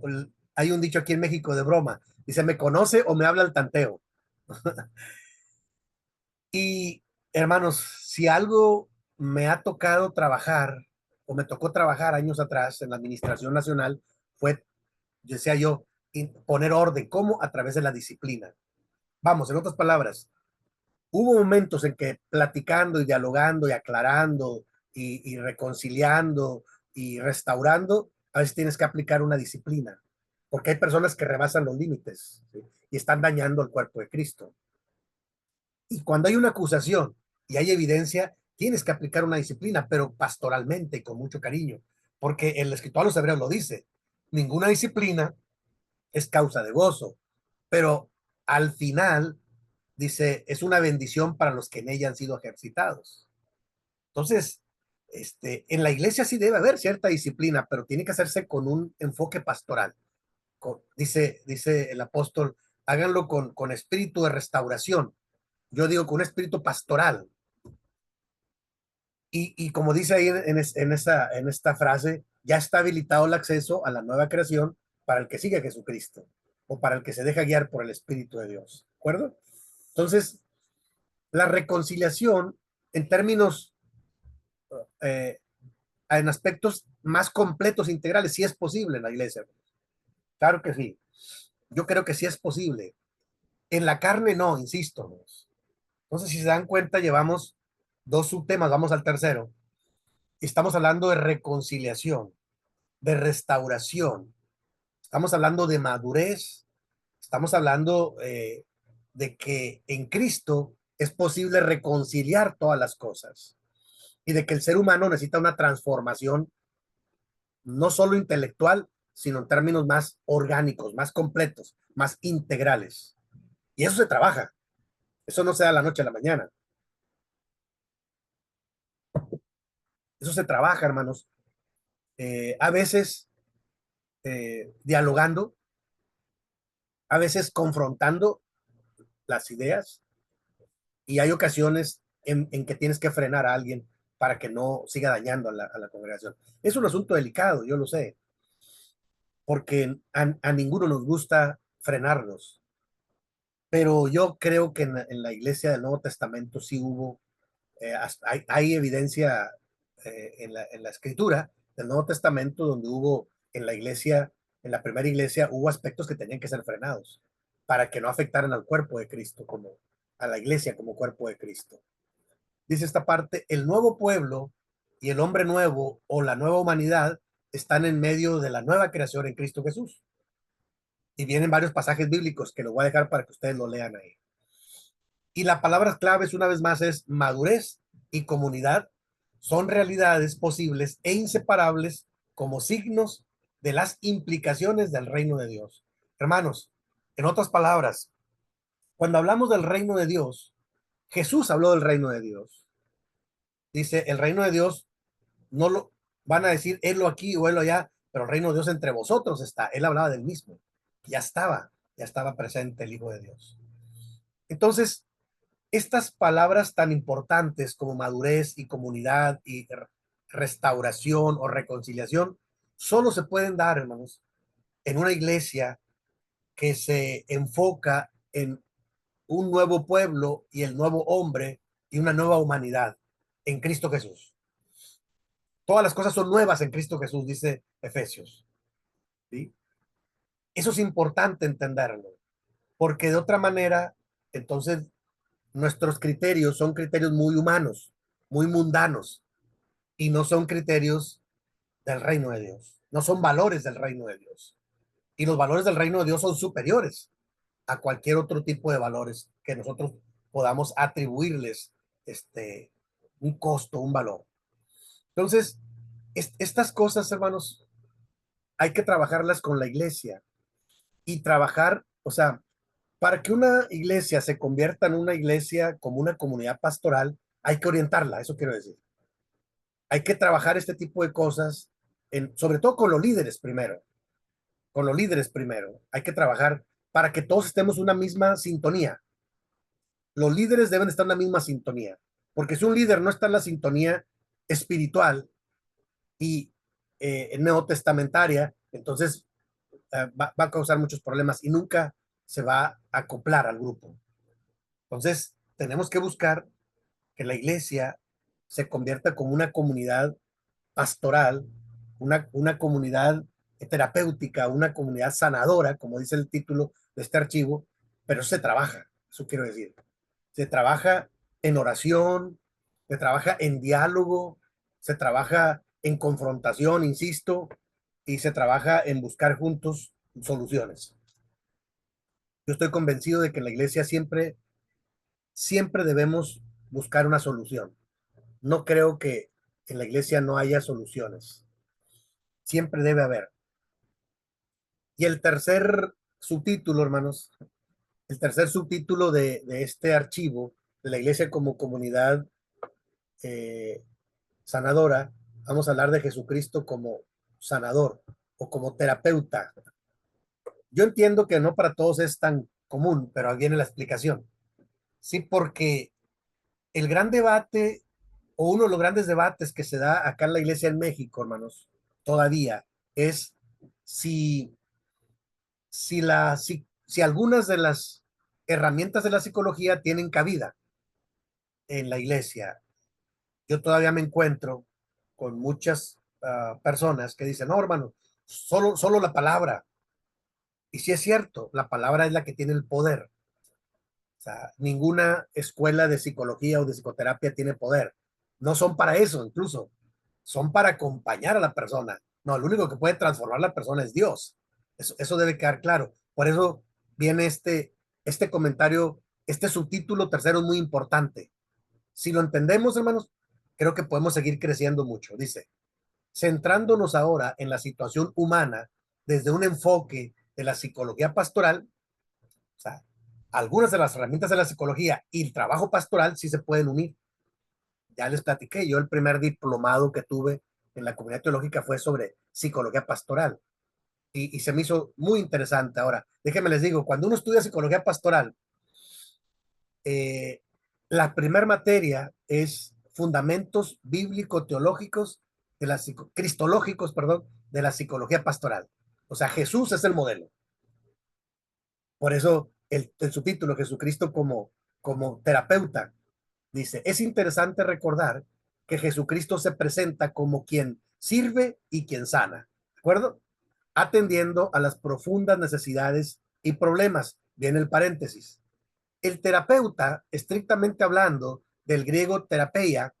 hay un dicho aquí en México de broma, dice, ¿me conoce o me habla al tanteo? Y hermanos, si algo me ha tocado trabajar o me tocó trabajar años atrás en la Administración Nacional, fue, decía yo, poner orden, ¿cómo? A través de la disciplina. Vamos, en otras palabras, hubo momentos en que platicando y dialogando y aclarando y reconciliando y restaurando, a veces tienes que aplicar una disciplina, porque hay personas que rebasan los límites, ¿sí? Y están dañando el cuerpo de Cristo. Y cuando hay una acusación y hay evidencia, tienes que aplicar una disciplina, pero pastoralmente, con mucho cariño, porque el escritor a los hebreos lo dice, ninguna disciplina es causa de gozo, pero al final dice, es una bendición para los que en ella han sido ejercitados. Entonces, en la iglesia sí debe haber cierta disciplina, pero tiene que hacerse con un enfoque pastoral. Dice el apóstol, háganlo con espíritu de restauración. Yo digo con un espíritu pastoral. Y como dice ahí en esta frase, ya está habilitado el acceso a la nueva creación para el que sigue a Jesucristo o para el que se deja guiar por el Espíritu de Dios. ¿De acuerdo? Entonces, la reconciliación en términos, eh, en aspectos más completos, integrales, sí es posible en la iglesia. Claro que sí. Yo creo que sí es posible. En la carne no, insisto. Entonces, si se dan cuenta, llevamos dos subtemas, vamos al tercero. Estamos hablando de reconciliación, de restauración, estamos hablando de madurez, estamos hablando de que en Cristo es posible reconciliar todas las cosas y de que el ser humano necesita una transformación no solo intelectual, sino en términos más orgánicos, más completos, más integrales. Y eso se trabaja, eso no se da de la noche a la mañana, eso se trabaja, hermanos. A veces dialogando, a veces confrontando las ideas y hay ocasiones en que tienes que frenar a alguien para que no siga dañando a la congregación. Es un asunto delicado, yo lo sé, porque a ninguno nos gusta frenarnos, pero yo creo que en la iglesia del Nuevo Testamento sí hubo, hay evidencia en la escritura del Nuevo Testamento donde hubo en la iglesia, en la primera iglesia, hubo aspectos que tenían que ser frenados para que no afectaran al cuerpo de Cristo, como a la iglesia como cuerpo de Cristo. Dice esta parte, el nuevo pueblo y el hombre nuevo o la nueva humanidad están en medio de la nueva creación en Cristo Jesús. Y vienen varios pasajes bíblicos que lo voy a dejar para que ustedes lo lean ahí. Y la palabra clave, una vez más, es madurez y comunidad. Son realidades posibles e inseparables como signos de las implicaciones del reino de Dios. Hermanos, en otras palabras, cuando hablamos del reino de Dios, Jesús habló del reino de Dios. Dice, el reino de Dios no lo van a decir, élo aquí o élo allá, pero el reino de Dios entre vosotros está. Él hablaba del mismo. Ya estaba presente el Hijo de Dios. Entonces, estas palabras tan importantes como madurez y comunidad y restauración o reconciliación, solo se pueden dar, hermanos, en una iglesia que se enfoca en un nuevo pueblo y el nuevo hombre y una nueva humanidad en Cristo Jesús. Todas las cosas son nuevas en Cristo Jesús, dice Efesios. ¿Sí? Eso es importante entenderlo, porque de otra manera, entonces, nuestros criterios son criterios muy humanos, muy mundanos, y no son criterios del reino de Dios, no son valores del reino de Dios. Y los valores del reino de Dios son superiores a cualquier otro tipo de valores que nosotros podamos atribuirles un costo, un valor. Entonces, estas cosas, hermanos, hay que trabajarlas con la iglesia y trabajar, o sea, para que una iglesia se convierta en una iglesia como una comunidad pastoral, hay que orientarla, eso quiero decir. Hay que trabajar este tipo de cosas, sobre todo con los líderes primero, con los líderes primero. Hay que trabajar para que todos estemos en una misma sintonía. Los líderes deben estar en la misma sintonía, porque si un líder no está en la sintonía espiritual y neotestamentaria, entonces va a causar muchos problemas y nunca se va a acoplar al grupo. Entonces, tenemos que buscar que la iglesia se convierta como una comunidad pastoral, una comunidad terapéutica, una comunidad sanadora, como dice el título de este archivo, pero se trabaja, eso quiero decir. Se trabaja en oración, se trabaja en diálogo, se trabaja en confrontación, insisto, y se trabaja en buscar juntos soluciones. Yo estoy convencido de que en la iglesia siempre debemos buscar una solución. No creo que en la iglesia no haya soluciones. Siempre debe haber. Y el tercer subtítulo, hermanos, el tercer subtítulo de este archivo de la iglesia como comunidad eh, sanadora, vamos a hablar de Jesucristo como sanador o como terapeuta. Yo entiendo que no para todos es tan común, pero ahí viene la explicación. Sí, porque el gran debate o uno de los grandes debates que se da acá en la iglesia en México, hermanos, todavía es si, si algunas de las herramientas de la psicología tienen cabida en la iglesia. Yo todavía me encuentro con muchas personas que dicen, no, hermano, solo la palabra. Y si es cierto, la palabra es la que tiene el poder. O sea, ninguna escuela de psicología o de psicoterapia tiene poder. No son para eso, incluso. Son para acompañar a la persona. No, lo único que puede transformar a la persona es Dios. Eso debe quedar claro. Por eso viene este comentario, este subtítulo tercero es muy importante. Si lo entendemos, hermanos, creo que podemos seguir creciendo mucho. Dice, centrándonos ahora en la situación humana desde un enfoque de la psicología pastoral, o sea, algunas de las herramientas de la psicología y el trabajo pastoral sí se pueden unir. Ya les platiqué, yo el primer diplomado que tuve en la comunidad teológica fue sobre psicología pastoral y se me hizo muy interesante. Ahora, déjenme les digo, cuando uno estudia psicología pastoral, eh, la primera materia es fundamentos bíblico-teológicos de la cristológicos, perdón, de la psicología pastoral. O sea, Jesús es el modelo. Por eso el subtítulo, Jesucristo como terapeuta, dice, es interesante recordar que Jesucristo se presenta como quien sirve y quien sana, ¿de acuerdo? Atendiendo a las profundas necesidades y problemas. Viene el paréntesis. El terapeuta, estrictamente hablando, del griego terapeia,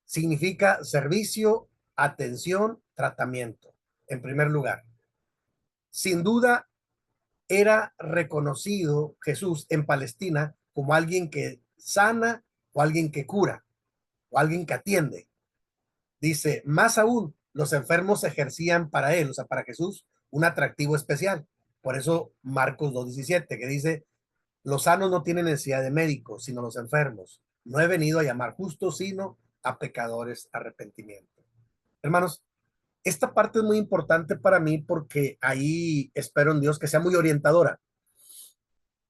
significa servicio, atención, tratamiento, en primer lugar. Sin duda, era reconocido Jesús en Palestina como alguien que sana o alguien que cura o alguien que atiende. Dice, más aún, los enfermos ejercían para él, o sea, para Jesús, un atractivo especial. Por eso Marcos 2:17, que dice, los sanos no tienen necesidad de médicos, sino los enfermos. No he venido a llamar justos, sino a pecadores arrepentimiento. Hermanos, esta parte es muy importante para mí porque ahí espero en Dios que sea muy orientadora.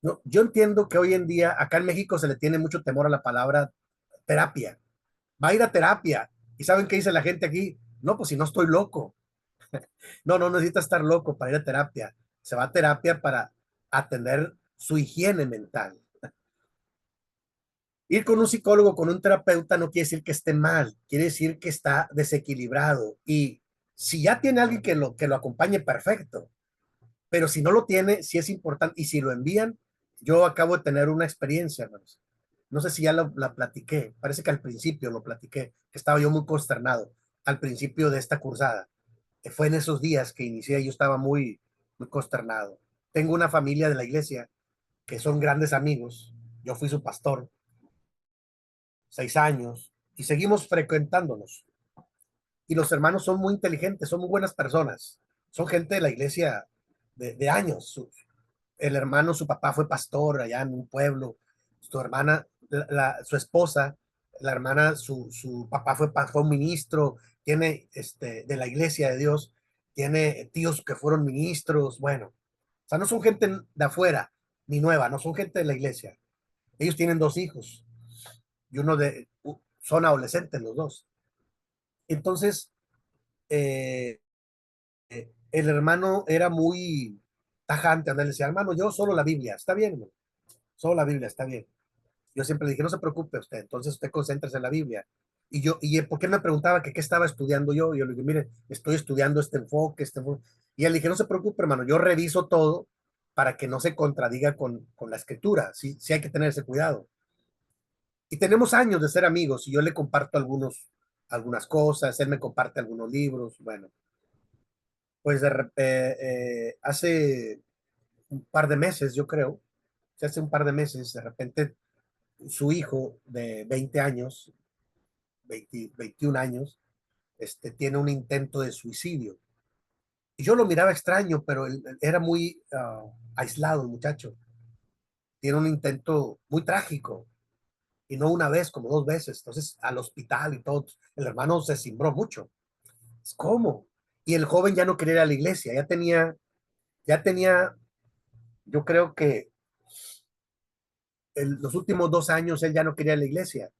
No, yo entiendo que hoy en día acá en México se le tiene mucho temor a la palabra terapia. Va a ir a terapia. ¿Y saben qué dice la gente aquí? No, pues si no estoy loco. No, no necesita estar loco para ir a terapia. Se va a terapia para atender su higiene mental. Ir con un psicólogo, con un terapeuta, no quiere decir que esté mal, quiere decir que está desequilibrado. Y si ya tiene alguien que lo acompañe, perfecto. Pero si no lo tiene, sí es importante. Y si lo envían, yo acabo de tener una experiencia, hermanos. No sé si ya la platiqué, parece que al principio lo platiqué, que estaba yo muy consternado al principio de esta cursada. Fue en esos días que inicié, yo estaba muy consternado. Tengo una familia de la iglesia que son grandes amigos. Yo fui su pastor 6 años y seguimos frecuentándonos. Y los hermanos son muy inteligentes, son muy buenas personas. Son gente de la iglesia de años. El hermano, su papá fue pastor allá en un pueblo. Su hermana, su esposa, la hermana, su papá fue un ministro. Tiene de la iglesia de Dios. Tiene tíos que fueron ministros. Bueno, o sea, no son gente de afuera ni nueva, no son gente de la iglesia. Ellos tienen 2 hijos y son adolescentes los dos. Entonces, eh, el hermano era muy tajante, le decía, hermano, yo solo la Biblia, está bien, ¿no? Solo la Biblia, está bien. Yo siempre le dije, no se preocupe usted, entonces usted concéntrese en la Biblia. Y ¿por qué me preguntaba que qué estaba estudiando yo? Y yo le dije, mire, estoy estudiando este enfoque. Y él le dije, no se preocupe, hermano, yo reviso todo para que no se contradiga con la escritura. Sí, sí hay que tener ese cuidado. Y tenemos años de ser amigos y yo le comparto algunas cosas, él me comparte algunos libros. Bueno, pues hace un par de meses, yo creo, hace un par de meses, de repente su hijo de 20 años, 21 años, tiene un intento de suicidio. Y yo lo miraba extraño, pero él era muy aislado el muchacho. Tiene un intento muy trágico, y no una vez, como 2 veces. Entonces, al hospital y todo, el hermano se cimbró mucho. ¿Cómo? Y el joven ya no quería ir a la iglesia, ya tenía, yo creo que los últimos 2 años él ya no quería ir a la iglesia.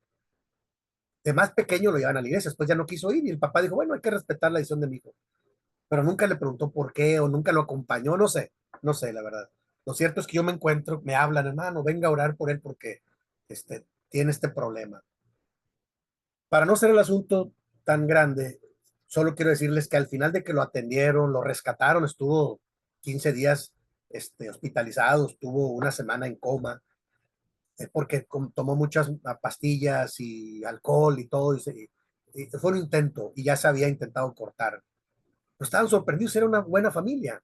De más pequeño lo llevan a la iglesia, después ya no quiso ir y el papá dijo, bueno, hay que respetar la decisión de mi hijo. Pero nunca le preguntó por qué o nunca lo acompañó, no sé, la verdad. Lo cierto es que yo me encuentro, me hablan, hermano, venga a orar por él porque tiene este problema. Para no ser el asunto tan grande, solo quiero decirles que al final de que lo atendieron, lo rescataron, estuvo 15 días hospitalizado, estuvo una semana en coma, porque tomó muchas pastillas y alcohol y todo, y fue un intento, y ya se había intentado cortar. Pero estaban sorprendidos, era una buena familia,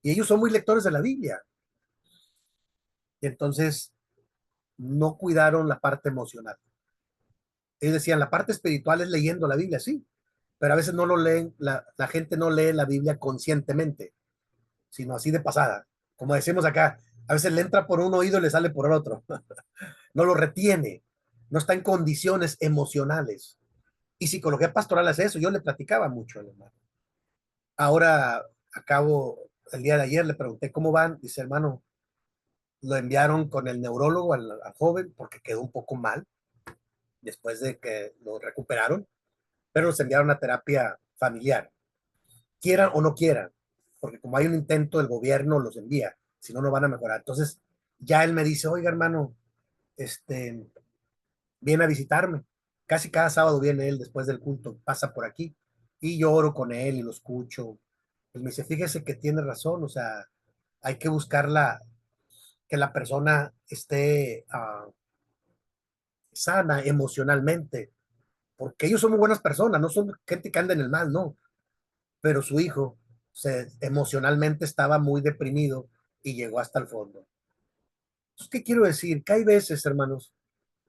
y ellos son muy lectores de la Biblia, y entonces no cuidaron la parte emocional. Ellos decían, la parte espiritual es leyendo la Biblia, sí, pero a veces no lo leen, la gente no lee la Biblia conscientemente, sino así de pasada. Como decimos acá, a veces le entra por un oído y le sale por el otro. No lo retiene, no está en condiciones emocionales. Y psicología pastoral es eso, yo le platicaba mucho al hermano. Ahora, el día de ayer le pregunté cómo van, dice hermano, lo enviaron con el neurólogo al joven porque quedó un poco mal después de que lo recuperaron, pero los enviaron a terapia familiar, quieran o no quieran, porque como hay un intento, el gobierno los envía, si no, no van a mejorar. Entonces, ya él me dice, oiga, hermano, este, viene a visitarme. Casi cada sábado viene él después del culto, pasa por aquí y yo oro con él y lo escucho. Pues me dice, fíjese que tiene razón, o sea, hay que buscarla, que la persona esté sana emocionalmente, porque ellos son muy buenas personas, no son gente que anda en el mal, no, pero su hijo emocionalmente estaba muy deprimido y llegó hasta el fondo. Entonces, ¿qué quiero decir? Que hay veces, hermanos,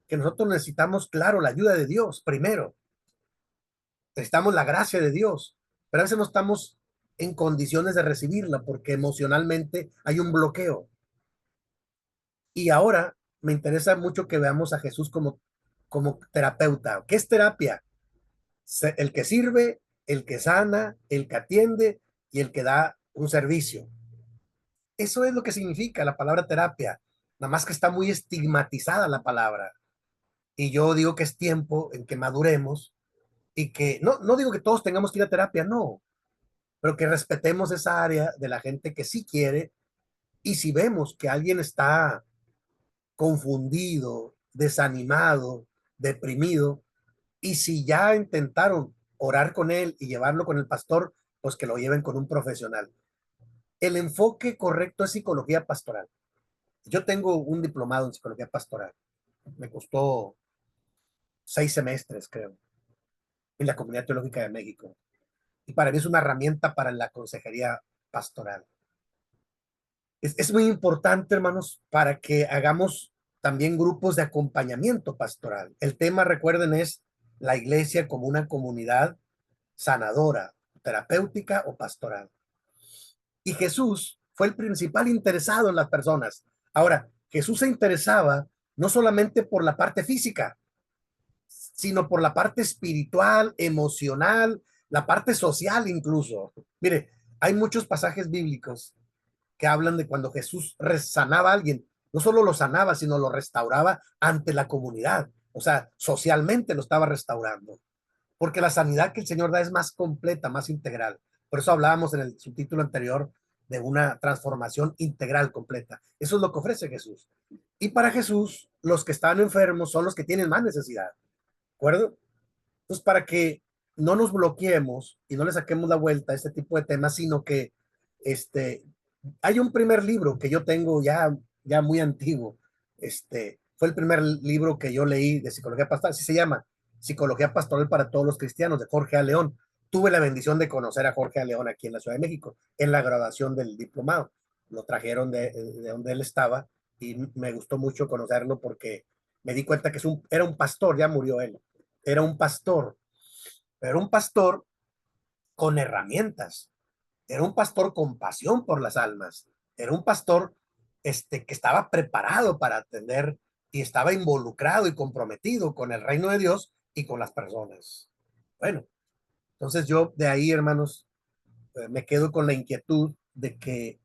que nosotros necesitamos, claro, la ayuda de Dios primero, necesitamos la gracia de Dios, pero a veces no estamos en condiciones de recibirla porque emocionalmente hay un bloqueo. Y ahora me interesa mucho que veamos a Jesús como terapeuta. ¿Qué es terapia? El que sirve, el que sana, el que atiende y el que da un servicio. Eso es lo que significa la palabra terapia. Nada más que está muy estigmatizada la palabra. Y yo digo que es tiempo en que maduremos y que no digo que todos tengamos que ir a terapia, no, pero que respetemos esa área de la gente que sí quiere. Y si vemos que alguien está confundido desanimado, deprimido, y si ya intentaron orar con él y llevarlo con el pastor, pues que lo lleven con un profesional. El enfoque correcto es psicología pastoral. Yo tengo un diplomado en psicología pastoral. Me costó 6 semestres, creo, en la Comunidad Teológica de México. Y para mí es una herramienta para la consejería pastoral. Es muy importante, hermanos, para que hagamos también grupos de acompañamiento pastoral. El tema, recuerden, es la iglesia como una comunidad sanadora, terapéutica o pastoral. Y Jesús fue el principal interesado en las personas. Ahora, Jesús se interesaba no solamente por la parte física, sino por la parte espiritual, emocional, la parte social incluso. Mire, hay muchos pasajes bíblicos que hablan de cuando Jesús sanaba a alguien, no solo lo sanaba, sino lo restauraba ante la comunidad. O sea, socialmente lo estaba restaurando. Porque la sanidad que el Señor da es más completa, más integral. Por eso hablábamos en el subtítulo anterior de una transformación integral completa. Eso es lo que ofrece Jesús. Y para Jesús, los que están enfermos son los que tienen más necesidad. ¿De acuerdo? Entonces, para que no nos bloqueemos y no le saquemos la vuelta a este tipo de temas, sino que hay un primer libro que yo tengo ya muy antiguo. Fue el primer libro que yo leí de psicología pastoral, así se llama, Psicología Pastoral para todos los cristianos, de Jorge A. León. Tuve la bendición de conocer a Jorge A. León aquí en la Ciudad de México, en la graduación del diplomado. Lo trajeron de donde él estaba y me gustó mucho conocerlo porque me di cuenta que era un pastor, ya murió él, era un pastor, pero era un pastor con herramientas, era un pastor con pasión por las almas, era un pastor que estaba preparado para atender y estaba involucrado y comprometido con el reino de Dios y con las personas. Bueno, entonces yo de ahí, hermanos, me quedo con la inquietud de que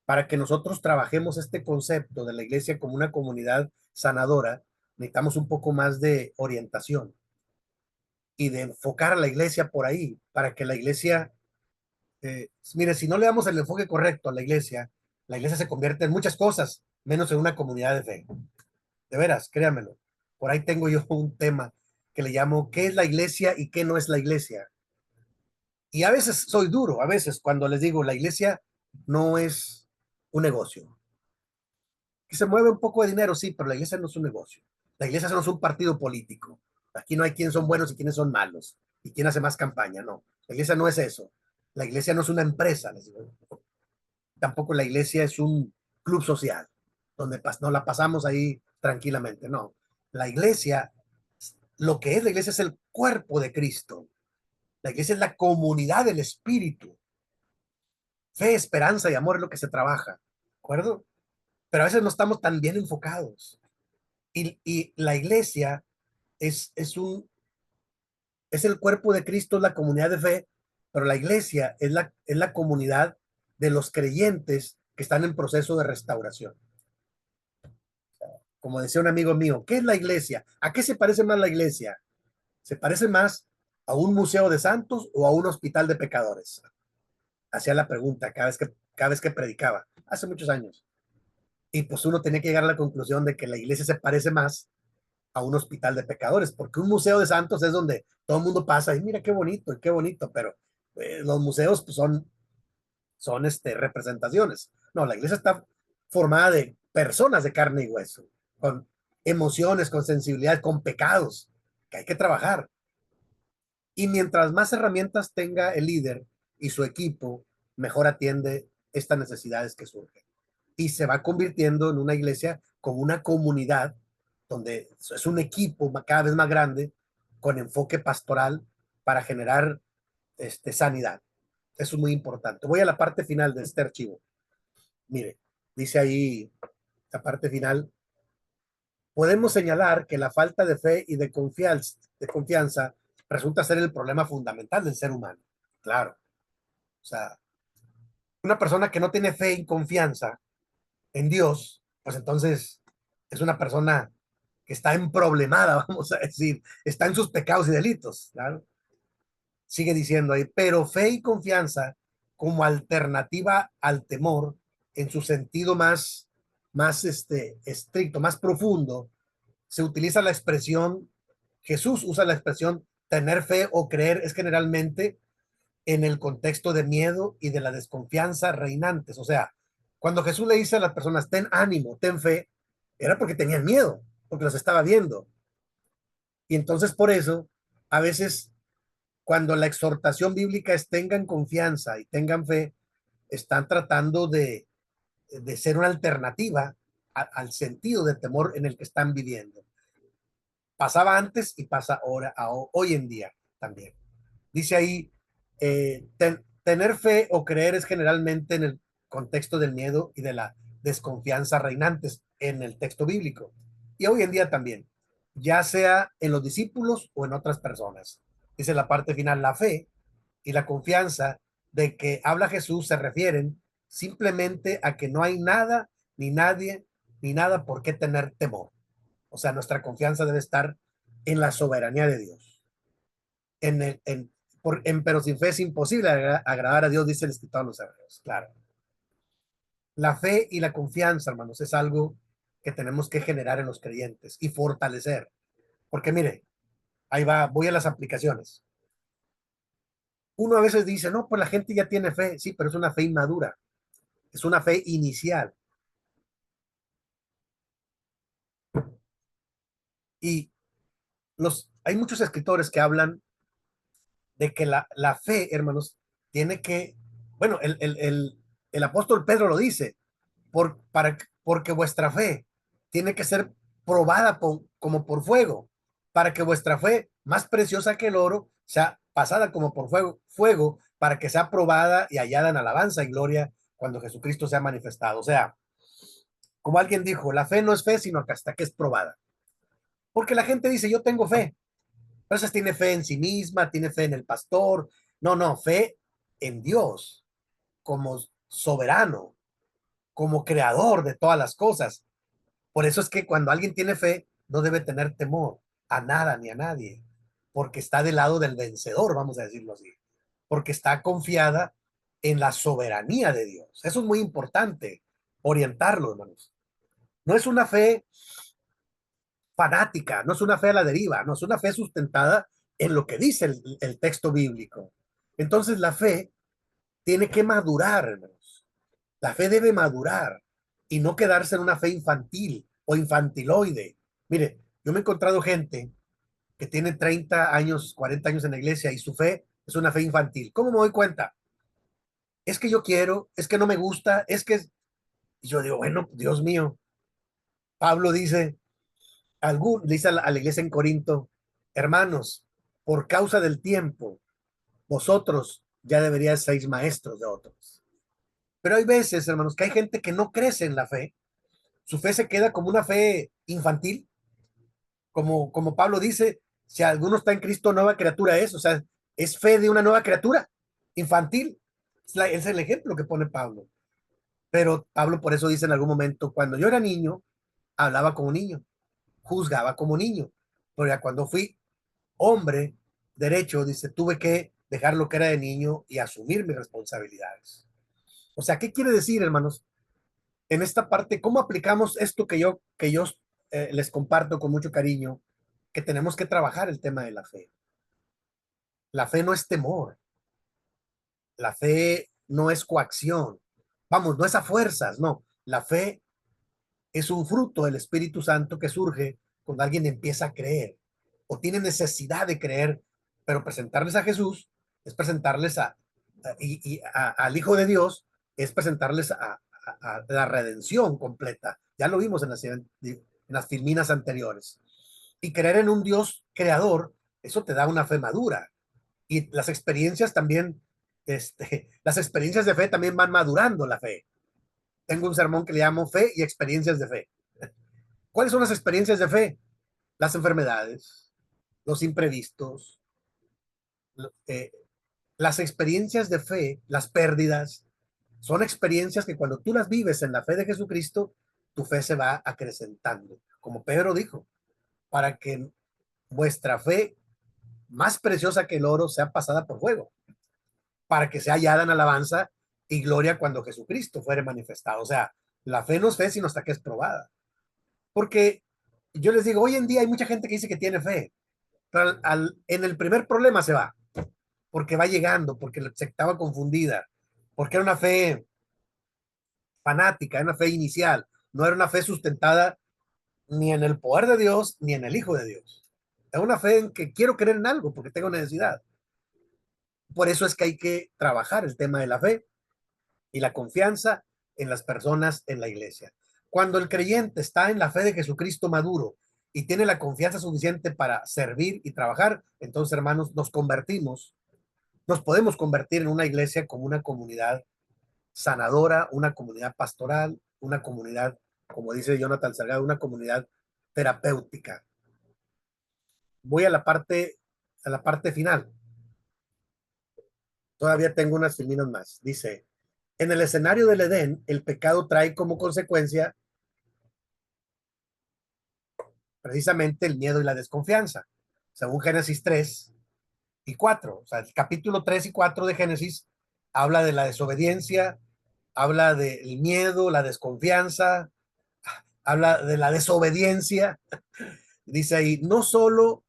para que nosotros trabajemos este concepto de la iglesia como una comunidad sanadora, necesitamos un poco más de orientación y de enfocar a la iglesia por ahí, para que la iglesia, mire, si no le damos el enfoque correcto a la iglesia se convierte en muchas cosas, menos en una comunidad de fe. De veras, créanmelo. Por ahí tengo yo un tema que le llamo ¿qué es la iglesia y qué no es la iglesia? Y a veces soy duro, a veces cuando les digo la iglesia no es un negocio. Que se mueve un poco de dinero, sí, pero la iglesia no es un negocio. La iglesia no es un partido político. Aquí no hay quién son buenos y quiénes son malos y quién hace más campaña, no. La iglesia no es eso. La iglesia no es una empresa, les digo. Tampoco la iglesia es un club social donde no la pasamos ahí tranquilamente, no. La iglesia, lo que es la iglesia es el cuerpo de Cristo. La iglesia es la comunidad del Espíritu. Fe, esperanza y amor es lo que se trabaja, ¿de acuerdo? Pero a veces no estamos tan bien enfocados. Y la iglesia es el cuerpo de Cristo, es la comunidad de fe, pero la iglesia es la comunidad de los creyentes que están en proceso de restauración. Como decía un amigo mío, ¿qué es la iglesia? ¿A qué se parece más la iglesia? ¿Se parece más a un museo de santos o a un hospital de pecadores? Hacía la pregunta cada vez que predicaba, hace muchos años. Y pues uno tenía que llegar a la conclusión de que la iglesia se parece más a un hospital de pecadores, porque un museo de santos es donde todo el mundo pasa y mira qué bonito, pero los museos pues, son representaciones. No, la iglesia está formada de personas de carne y hueso, con emociones, con sensibilidad, con pecados, que hay que trabajar. Y mientras más herramientas tenga el líder y su equipo, mejor atiende estas necesidades que surgen. Y se va convirtiendo en una iglesia como una comunidad donde es un equipo cada vez más grande con enfoque pastoral para generar sanidad. Eso es muy importante. Voy a la parte final de este archivo. Mire, dice ahí la parte final. Podemos señalar que la falta de fe y de confianza resulta ser el problema fundamental del ser humano. Claro. O sea, una persona que no tiene fe y confianza en Dios, pues entonces es una persona que está emproblemada, vamos a decir, está en sus pecados y delitos. Claro. Sigue diciendo ahí, pero fe y confianza como alternativa al temor en su sentido más estricto, más profundo, se utiliza la expresión, Jesús usa la expresión tener fe o creer, es generalmente en el contexto de miedo y de la desconfianza reinantes. O sea, cuando Jesús le dice a las personas, ten ánimo, ten fe, era porque tenían miedo, porque los estaba viendo. Y entonces por eso, a veces, cuando la exhortación bíblica es tengan confianza y tengan fe, están tratando de ser una alternativa al sentido de temor en el que están viviendo. Pasaba antes y pasa ahora, hoy en día también. Dice ahí, tener fe o creer es generalmente en el contexto del miedo y de la desconfianza reinantes en el texto bíblico. Y hoy en día también, ya sea en los discípulos o en otras personas. Dice la parte final, la fe y la confianza de que habla Jesús se refieren simplemente a que no hay nada, ni nadie, ni nada por qué tener temor. O sea, nuestra confianza debe estar en la soberanía de Dios. Pero sin fe es imposible agradar a Dios, dice el escritor de los Hebreos. Claro. La fe y la confianza, hermanos, es algo que tenemos que generar en los creyentes y fortalecer. Porque mire, ahí va, voy a las aplicaciones. Uno a veces dice, no, pues la gente ya tiene fe. Sí, pero es una fe inmadura. Es una fe inicial. Y hay muchos escritores que hablan de que la fe, hermanos, tiene que, bueno, el apóstol Pedro lo dice, porque vuestra fe tiene que ser probada como por fuego, para que vuestra fe, más preciosa que el oro, sea pasada como por fuego, para que sea probada y hallada en alabanza y gloria cuando Jesucristo sea manifestado. O sea, como alguien dijo, la fe no es fe, sino que hasta que es probada. Porque la gente dice, yo tengo fe. A veces tiene fe en sí misma, tiene fe en el pastor. No, no, fe en Dios como soberano, como creador de todas las cosas. Por eso es que cuando alguien tiene fe, no debe tener temor a nada ni a nadie, porque está del lado del vencedor, vamos a decirlo así, porque está confiada en la soberanía de Dios. Eso es muy importante, orientarlo, hermanos. No es una fe fanática, no es una fe a la deriva, no es una fe sustentada en lo que dice el texto bíblico. Entonces la fe tiene que madurar, hermanos. La fe debe madurar y no quedarse en una fe infantil o infantiloide. Mire, yo me he encontrado gente que tiene 30 años, 40 años en la iglesia y su fe es una fe infantil. ¿Cómo me doy cuenta? Es que yo quiero, es que no me gusta, es que... Y yo digo, bueno, Dios mío. Pablo dice, dice a la iglesia en Corinto, hermanos, por causa del tiempo, vosotros ya deberíais ser maestros de otros. Pero hay veces, hermanos, que hay gente que no crece en la fe. Su fe se queda como una fe infantil, como Pablo dice, si alguno está en Cristo, nueva criatura es, o sea, es fe de una nueva criatura, infantil. Es el ejemplo que pone Pablo. Pero Pablo por eso dice en algún momento, cuando yo era niño, hablaba como niño, juzgaba como niño. Pero ya cuando fui hombre, derecho, dice, tuve que dejar lo que era de niño y asumir mis responsabilidades. O sea, ¿qué quiere decir, hermanos? En esta parte, ¿cómo aplicamos esto que yo les comparto con mucho cariño? Que tenemos que trabajar el tema de la fe. La fe no es temor, la fe no es coacción, vamos, no es a fuerzas, no. La fe es un fruto del Espíritu Santo que surge cuando alguien empieza a creer o tiene necesidad de creer, pero presentarles a Jesús es presentarles al Hijo de Dios, es presentarles a la redención completa. Ya lo vimos en las filminas anteriores. Y creer en un Dios creador, eso te da una fe madura. Y las experiencias también, las experiencias de fe también van madurando la fe. Tengo un sermón que le llamo Fe y experiencias de fe. ¿Cuáles son las experiencias de fe? Las enfermedades, los imprevistos, eh, las experiencias de fe, las pérdidas, son experiencias que cuando tú las vives en la fe de Jesucristo, tu fe se va acrecentando. Como Pedro dijo, para que vuestra fe, más preciosa que el oro, sea pasada por fuego, para que sea hallada en alabanza y gloria cuando Jesucristo fuere manifestado. O sea, la fe no es fe sino hasta que es probada. Porque yo les digo, hoy en día hay mucha gente que dice que tiene fe, pero en el primer problema se va, porque va llegando, porque se estaba confundida, porque era una fe fanática, era una fe inicial, no era una fe sustentada ni en el poder de Dios, ni en el Hijo de Dios. Es una fe en que quiero creer en algo porque tengo necesidad. Por eso es que hay que trabajar el tema de la fe y la confianza en las personas en la iglesia. Cuando el creyente está en la fe de Jesucristo maduro y tiene la confianza suficiente para servir y trabajar, entonces, hermanos, nos podemos convertir en una iglesia como una comunidad sanadora, una comunidad pastoral, una comunidad, como dice Jonathan Salgado, una comunidad terapéutica. Voy a la parte final. Todavía tengo unas filminas más. Dice, en el escenario del Edén, el pecado trae como consecuencia precisamente el miedo y la desconfianza, según Génesis 3 y 4. O sea, el capítulo 3 y 4 de Génesis habla de la desobediencia, habla del miedo, la desconfianza, habla de la desobediencia. Dice ahí, no solo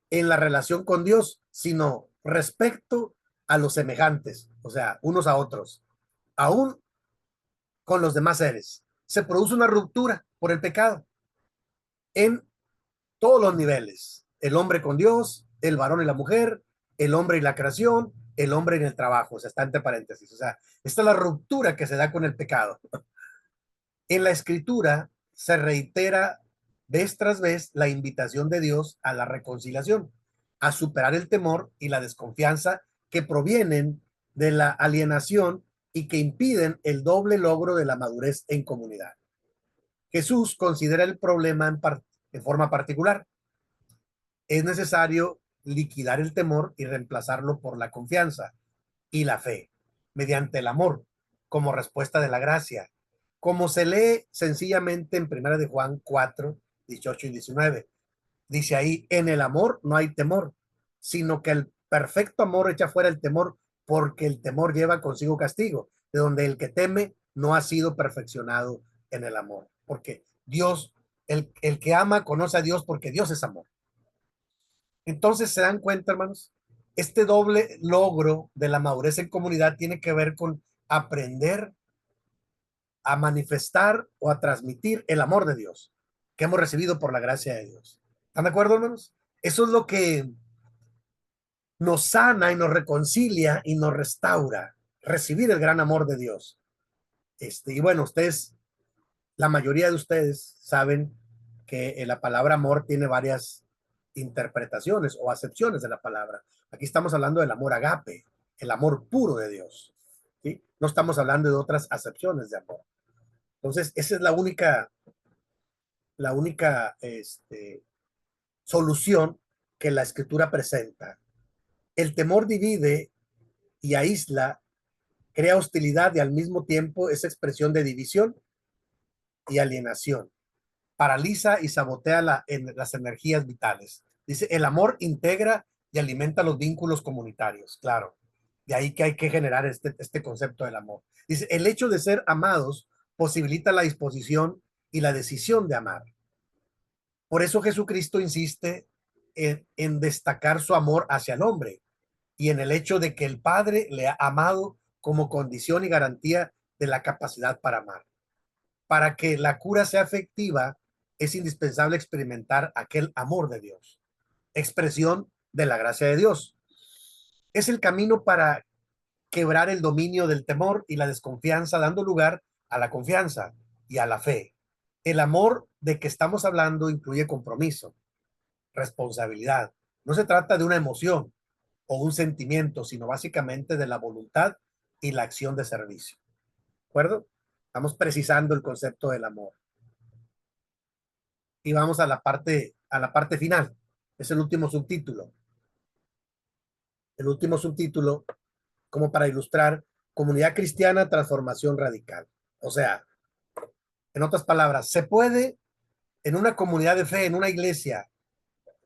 en la relación con Dios, sino respecto a los semejantes, o sea, unos a otros, aún con los demás seres. Se produce una ruptura por el pecado en todos los niveles. El hombre con Dios, el varón y la mujer, el hombre y la creación, el hombre en el trabajo. O sea, está entre paréntesis. O sea, esta es la ruptura que se da con el pecado. En la escritura se reitera vez tras vez la invitación de Dios a la reconciliación, a superar el temor y la desconfianza que provienen de la alienación y que impiden el doble logro de la madurez en comunidad. Jesús considera el problema en forma particular. Es necesario liquidar el temor y reemplazarlo por la confianza y la fe, mediante el amor, como respuesta de la gracia, como se lee sencillamente en Primera de Juan 4, 18 y 19. Dice ahí, en el amor no hay temor, sino que el perfecto amor echa fuera el temor, porque el temor lleva consigo castigo, de donde el que teme no ha sido perfeccionado en el amor, porque Dios, el que ama conoce a Dios porque Dios es amor. Entonces se dan cuenta, hermanos, este doble logro de la madurez en comunidad tiene que ver con aprender a manifestar o a transmitir el amor de Dios que hemos recibido por la gracia de Dios. ¿Están de acuerdo, hermanos? Eso es lo que nos sana y nos reconcilia y nos restaura, recibir el gran amor de Dios. Y bueno, ustedes, la mayoría de ustedes saben que la palabra amor tiene varias interpretaciones o acepciones de la palabra. Aquí estamos hablando del amor agape, el amor puro de Dios. ¿Sí? No estamos hablando de otras acepciones de amor. Entonces, esa es la única solución que la escritura presenta. El temor divide y aísla, crea hostilidad y al mismo tiempo es expresión de división y alienación. Paraliza y sabotea las energías vitales. Dice, el amor integra y alimenta los vínculos comunitarios, claro. De ahí que hay que generar este concepto del amor. Dice, el hecho de ser amados posibilita la disposición y la decisión de amar. Por eso Jesucristo insiste en destacar su amor hacia el hombre y en el hecho de que el Padre le ha amado como condición y garantía de la capacidad para amar. Para que la cura sea efectiva, es indispensable experimentar aquel amor de Dios, expresión de la gracia de Dios. Es el camino para quebrar el dominio del temor y la desconfianza, dando lugar a la confianza y a la fe. El amor de que estamos hablando incluye compromiso, responsabilidad. No se trata de una emoción o un sentimiento, sino básicamente de la voluntad y la acción de servicio. ¿De acuerdo? Estamos precisando el concepto del amor. Y vamos a la parte final. Es el último subtítulo. El último subtítulo, como para ilustrar, comunidad cristiana, transformación radical. O sea, en otras palabras, ¿se puede en una comunidad de fe, en una iglesia,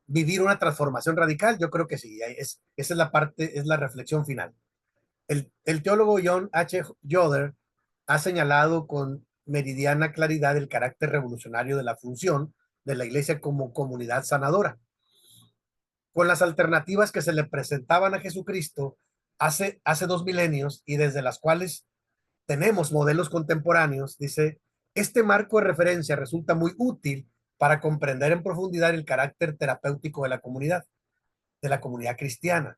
vivir una transformación radical? Yo creo que sí. Esa es la parte, es la reflexión final. El teólogo John H. Yoder ha señalado con meridiana claridad el carácter revolucionario de la función de la iglesia como comunidad sanadora, con las alternativas que se le presentaban a Jesucristo hace 2 milenios y desde las cuales tenemos modelos contemporáneos. Dice, este marco de referencia resulta muy útil para comprender en profundidad el carácter terapéutico de la comunidad cristiana,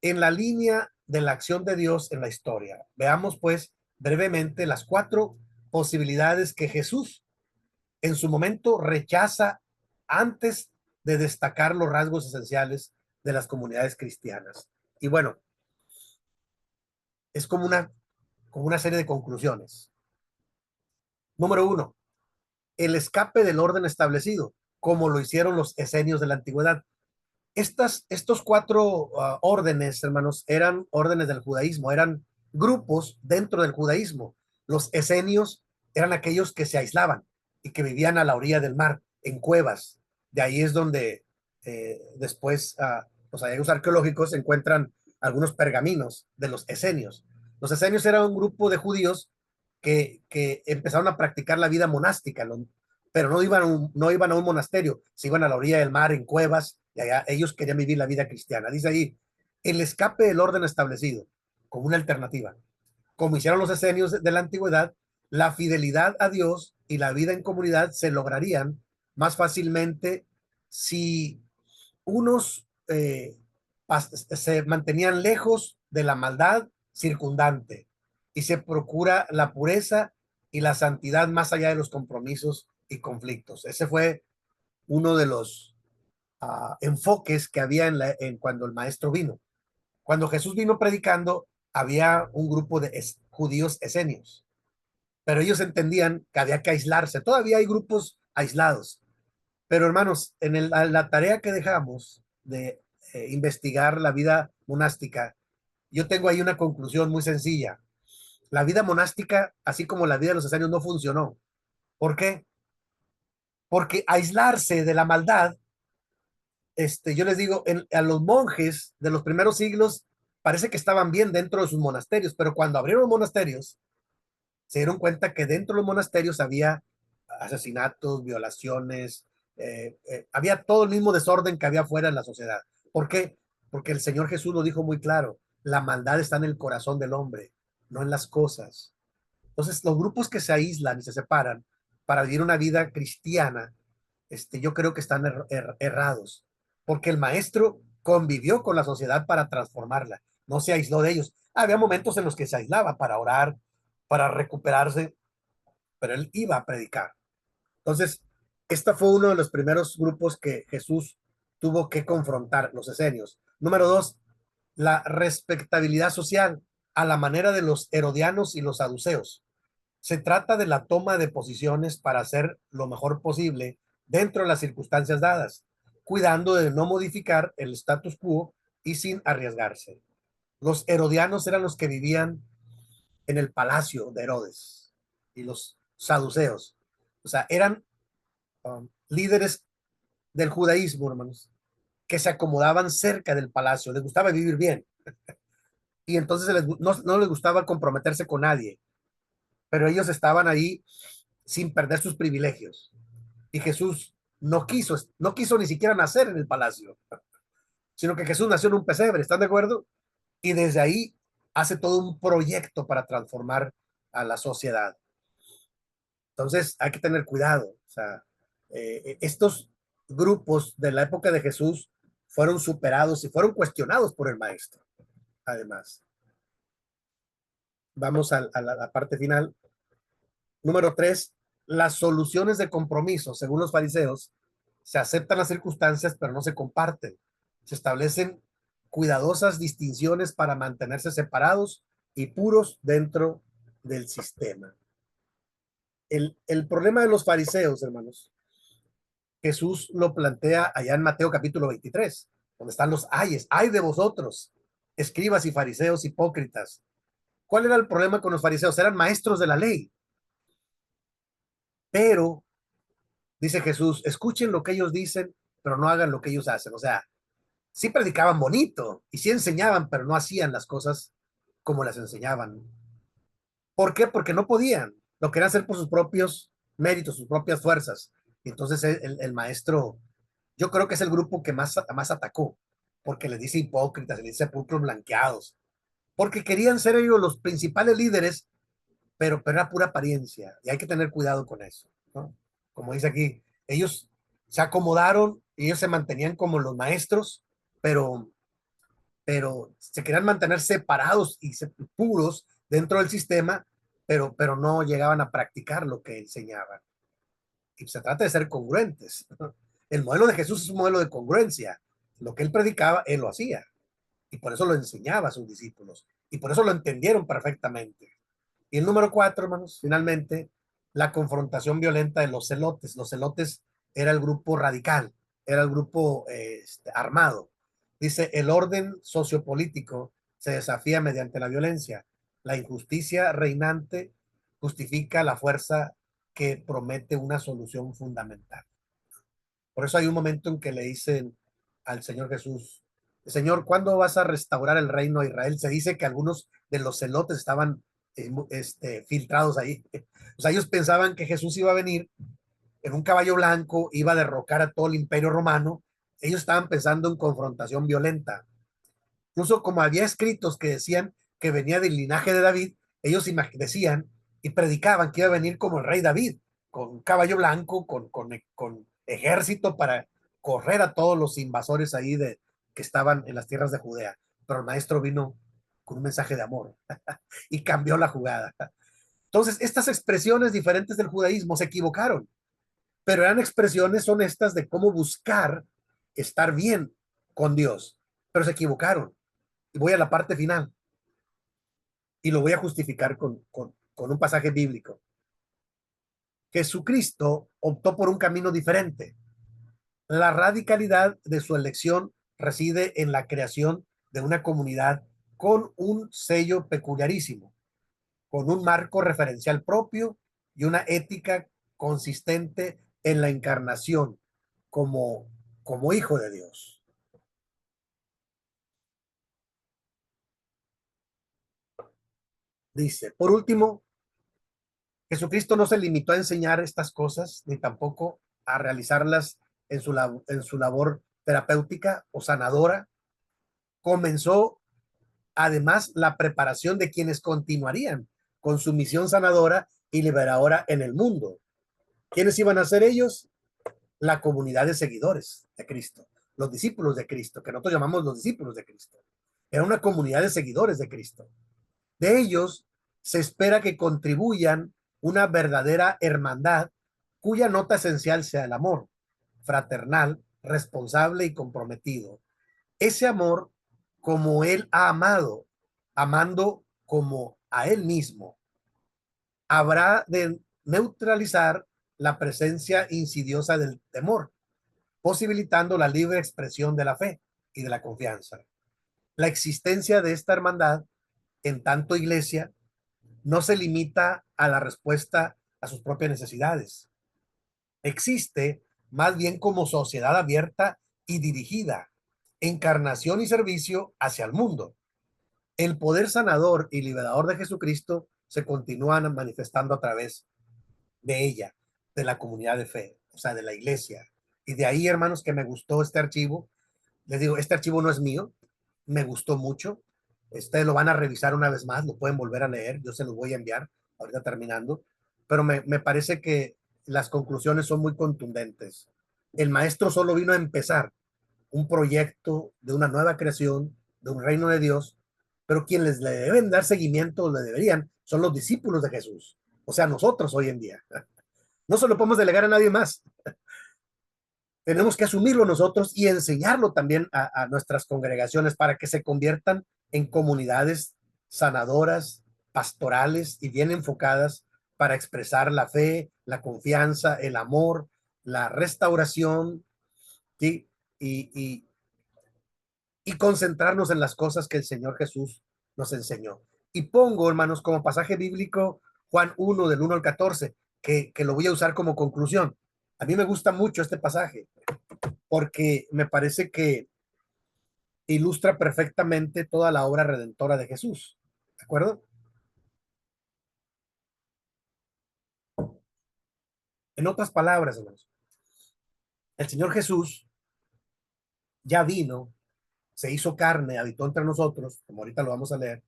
en la línea de la acción de Dios en la historia. Veamos pues brevemente las 4 posibilidades que Jesús en su momento rechaza antes de destacar los rasgos esenciales de las comunidades cristianas. Y bueno, es como una serie de conclusiones. Número 1, el escape del orden establecido, como lo hicieron los esenios de la antigüedad. Estos 4 órdenes, hermanos, eran órdenes del judaísmo, eran grupos dentro del judaísmo. Los esenios eran aquellos que se aislaban y que vivían a la orilla del mar, en cuevas. De ahí es donde después los hallazgos arqueológicos encuentran algunos pergaminos de los esenios. Los esenios eran un grupo de judíos que empezaron a practicar la vida monástica, pero no iban a un monasterio, se iban a la orilla del mar en cuevas, y allá ellos querían vivir la vida cristiana. Dice ahí, el escape del orden establecido, como una alternativa. Como hicieron los esenios de la antigüedad, la fidelidad a Dios y la vida en comunidad se lograrían más fácilmente si unos se mantenían lejos de la maldad circundante y se procura la pureza y la santidad más allá de los compromisos y conflictos. Ese fue uno de los enfoques que había cuando el maestro vino. Cuando Jesús vino predicando, había un grupo de judíos esenios, pero ellos entendían que había que aislarse. Todavía hay grupos aislados, pero hermanos, la tarea que dejamos de investigar la vida monástica, yo tengo ahí una conclusión muy sencilla. La vida monástica, así como la vida de los esenios, no funcionó. ¿Por qué? Porque aislarse de la maldad, yo les digo, a los monjes de los primeros siglos parece que estaban bien dentro de sus monasterios, pero cuando abrieron los monasterios, se dieron cuenta que dentro de los monasterios había asesinatos, violaciones, había todo el mismo desorden que había fuera en la sociedad. ¿Por qué? Porque el Señor Jesús lo dijo muy claro, la maldad está en el corazón del hombre, no en las cosas. Entonces, los grupos que se aíslan y se separan para vivir una vida cristiana, yo creo que están errados, porque el maestro convivió con la sociedad para transformarla, no se aisló de ellos. Había momentos en los que se aislaba para orar, para recuperarse, pero él iba a predicar. Entonces, este fue uno de los primeros grupos que Jesús tuvo que confrontar, los esenios. Número 2, la respetabilidad social a la manera de los herodianos y los saduceos. Se trata de la toma de posiciones para hacer lo mejor posible dentro de las circunstancias dadas, cuidando de no modificar el status quo y sin arriesgarse. Los herodianos eran los que vivían en el palacio de Herodes y los saduceos, o sea, eran líderes del judaísmo, hermanos, que se acomodaban cerca del palacio, les gustaba vivir bien y entonces no les gustaba comprometerse con nadie, pero ellos estaban ahí sin perder sus privilegios. Y Jesús no quiso ni siquiera nacer en el palacio, sino que Jesús nació en un pesebre, ¿están de acuerdo? Y desde ahí hace todo un proyecto para transformar a la sociedad. Entonces hay que tener cuidado. O sea, estos grupos de la época de Jesús fueron superados y fueron cuestionados por el maestro. Además, vamos a la parte final. Número 3, las soluciones de compromiso, según los fariseos, se aceptan las circunstancias, pero no se comparten. Se establecen cuidadosas distinciones para mantenerse separados y puros dentro del sistema. El problema de los fariseos, hermanos, Jesús lo plantea allá en Mateo capítulo 23, donde están los ayes. Ay de vosotros, escribas y fariseos hipócritas. ¿Cuál era el problema con los fariseos? Eran maestros de la ley, pero dice Jesús, escuchen lo que ellos dicen, pero no hagan lo que ellos hacen. O sea, sí predicaban bonito y sí enseñaban, pero no hacían las cosas como las enseñaban. ¿Por qué? Porque no podían. Lo querían hacer por sus propios méritos, sus propias fuerzas. Y entonces el maestro, yo creo que es el grupo que más atacó, porque les dice hipócritas, les dice sepulcros blanqueados, porque querían ser ellos los principales líderes, pero era pura apariencia, y hay que tener cuidado con eso, ¿no? Como dice aquí, ellos se acomodaron, y ellos se mantenían como los maestros, pero, pero se querían mantener separados y puros dentro del sistema, pero no llegaban a practicar lo que enseñaban. Y se trata de ser congruentes. El modelo de Jesús es un modelo de congruencia. Lo que él predicaba, él lo hacía. Y por eso lo enseñaba a sus discípulos. Y por eso lo entendieron perfectamente. Y el número 4, hermanos, finalmente, la confrontación violenta de los celotes. Los celotes era el grupo radical, era el grupo armado. Dice, el orden sociopolítico se desafía mediante la violencia. La injusticia reinante justifica la fuerza que promete una solución fundamental. Por eso hay un momento en que le dicen al Señor Jesús, Señor, ¿cuándo vas a restaurar el reino de Israel? Se dice que algunos de los celotes estaban filtrados ahí. O sea, ellos pensaban que Jesús iba a venir en un caballo blanco, iba a derrocar a todo el imperio romano. Ellos estaban pensando en confrontación violenta. Incluso como había escritos que decían que venía del linaje de David, ellos decían y predicaban que iba a venir como el rey David, con un caballo blanco, con ejército para correr a todos los invasores ahí que estaban en las tierras de Judea. Pero el maestro vino con un mensaje de amor y cambió la jugada. Entonces, estas expresiones diferentes del judaísmo se equivocaron, pero eran expresiones honestas de cómo buscar estar bien con Dios, pero se equivocaron. Y voy a la parte final y lo voy a justificar con un pasaje bíblico. Jesucristo optó por un camino diferente. La radicalidad de su elección reside en la creación de una comunidad con un sello peculiarísimo, con un marco referencial propio y una ética consistente en la encarnación como, como hijo de Dios. Dice, por último, Jesucristo no se limitó a enseñar estas cosas, ni tampoco a realizarlas en su labor terapéutica o sanadora. Comenzó además la preparación de quienes continuarían con su misión sanadora y liberadora en el mundo. ¿Quiénes iban a ser ellos? La comunidad de seguidores de Cristo, los discípulos de Cristo, que nosotros llamamos los discípulos de Cristo. Era una comunidad de seguidores de Cristo. De ellos se espera que contribuyan una verdadera hermandad cuya nota esencial sea el amor fraternal, responsable y comprometido. Ese amor como Él ha amado, amando como a Él mismo, habrá de neutralizar la presencia insidiosa del temor, posibilitando la libre expresión de la fe y de la confianza. La existencia de esta hermandad en tanto iglesia no se limita a la respuesta a sus propias necesidades. Existe más bien como sociedad abierta y dirigida, encarnación y servicio hacia el mundo. El poder sanador y liberador de Jesucristo se continúan manifestando a través de ella, de la comunidad de fe, o sea, de la iglesia. Y de ahí, hermanos, que me gustó este archivo. Les digo, este archivo no es mío, me gustó mucho. Ustedes lo van a revisar una vez más, lo pueden volver a leer, yo se los voy a enviar ahorita terminando, pero me parece que las conclusiones son muy contundentes. El maestro solo vino a empezar un proyecto de una nueva creación, de un reino de Dios, pero quienes le deben dar seguimiento, le deberían, son los discípulos de Jesús, o sea, nosotros hoy en día. No se lo podemos delegar a nadie más. Tenemos que asumirlo nosotros y enseñarlo también a nuestras congregaciones para que se conviertan en comunidades sanadoras, pastorales y bien enfocadas para expresar la fe, la confianza, el amor, la restauración, ¿sí? y, y concentrarnos en las cosas que el Señor Jesús nos enseñó. Y pongo, hermanos, como pasaje bíblico Juan 1 del 1 al 14, que lo voy a usar como conclusión. A mí me gusta mucho este pasaje porque me parece que ilustra perfectamente toda la obra redentora de Jesús. ¿De acuerdo? En otras palabras, hermanos, El Señor Jesús ya vino, se hizo carne, habitó entre nosotros, como ahorita lo vamos a leer,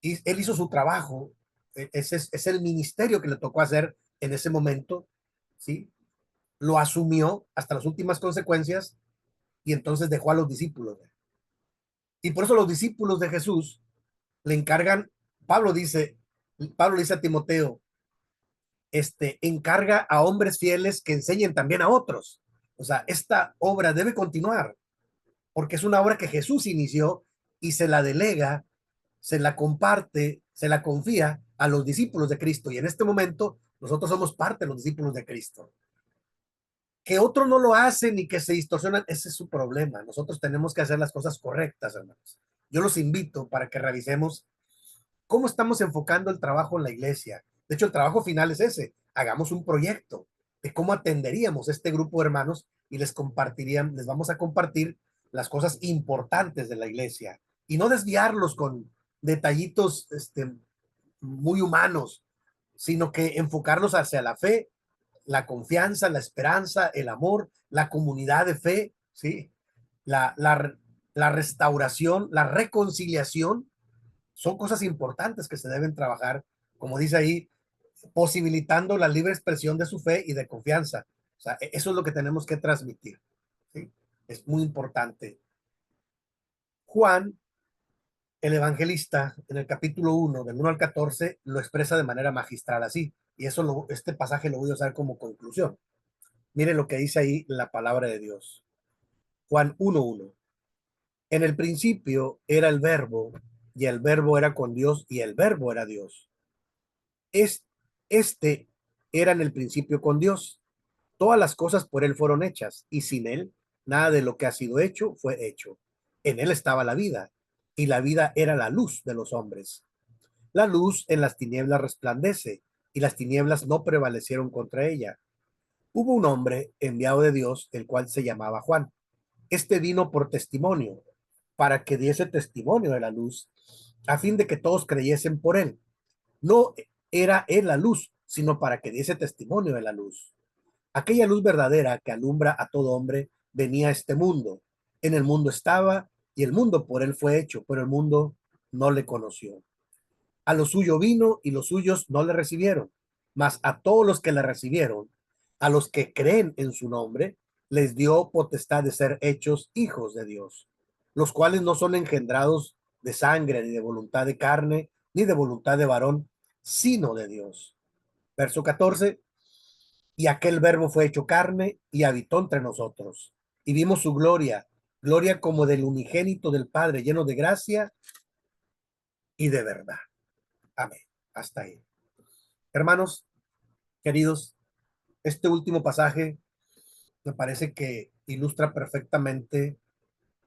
y Él hizo su trabajo. Ese es el ministerio que le tocó hacer en ese momento, ¿sí? Lo asumió hasta las últimas consecuencias y entonces dejó a los discípulos. Y por eso los discípulos de Jesús le encargan, Pablo dice, Pablo dice a Timoteo, encarga a hombres fieles que enseñen también a otros. O sea, esta obra debe continuar porque es una obra que Jesús inició y se la delega, se la comparte, se la confía a los discípulos de Cristo. Y en este momento nosotros somos parte de los discípulos de Cristo. Que otro no lo hace ni que se distorsionan, ese es su problema. Nosotros tenemos que hacer las cosas correctas, hermanos. Yo los invito para que revisemos cómo estamos enfocando el trabajo en la iglesia. De hecho, el trabajo final es ese. Hagamos un proyecto de cómo atenderíamos este grupo de hermanos y les vamos a compartir las cosas importantes de la iglesia y no desviarlos con detallitos muy humanos, sino que enfocarlos hacia la fe, la confianza, la esperanza, el amor, la comunidad de fe, ¿sí? La, la, la restauración, la reconciliación, son cosas importantes que se deben trabajar, como dice ahí, posibilitando la libre expresión de su fe y de confianza. O sea, eso es lo que tenemos que transmitir, ¿sí? Es muy importante. Juan, el evangelista, en el capítulo 1, del 1 al 14, lo expresa de manera magistral así. Y este pasaje lo voy a usar como conclusión. Mire lo que dice ahí la palabra de Dios. Juan 1:1. En el principio era el verbo, y el verbo era con Dios, y el verbo era Dios. Es, este era en el principio con Dios. Todas las cosas por él fueron hechas, y sin él nada de lo que ha sido hecho fue hecho. En él estaba la vida, y la vida era la luz de los hombres. La luz en las tinieblas resplandece, y las tinieblas no prevalecieron contra ella. Hubo un hombre enviado de Dios, el cual se llamaba Juan. Este vino por testimonio, para que diese testimonio de la luz, a fin de que todos creyesen por él. No era él la luz, sino para que diese testimonio de la luz. Aquella luz verdadera que alumbra a todo hombre venía a este mundo. En el mundo estaba y el mundo por él fue hecho, pero el mundo no le conoció. A lo suyo vino y los suyos no le recibieron, mas a todos los que le recibieron, a los que creen en su nombre, les dio potestad de ser hechos hijos de Dios, los cuales no son engendrados de sangre, ni de voluntad de carne, ni de voluntad de varón, sino de Dios. Verso 14. Y aquel verbo fue hecho carne y habitó entre nosotros. Y vimos su gloria, gloria como del unigénito del Padre, lleno de gracia y de verdad. Amén. Hasta ahí. Hermanos, queridos, este último pasaje me parece que ilustra perfectamente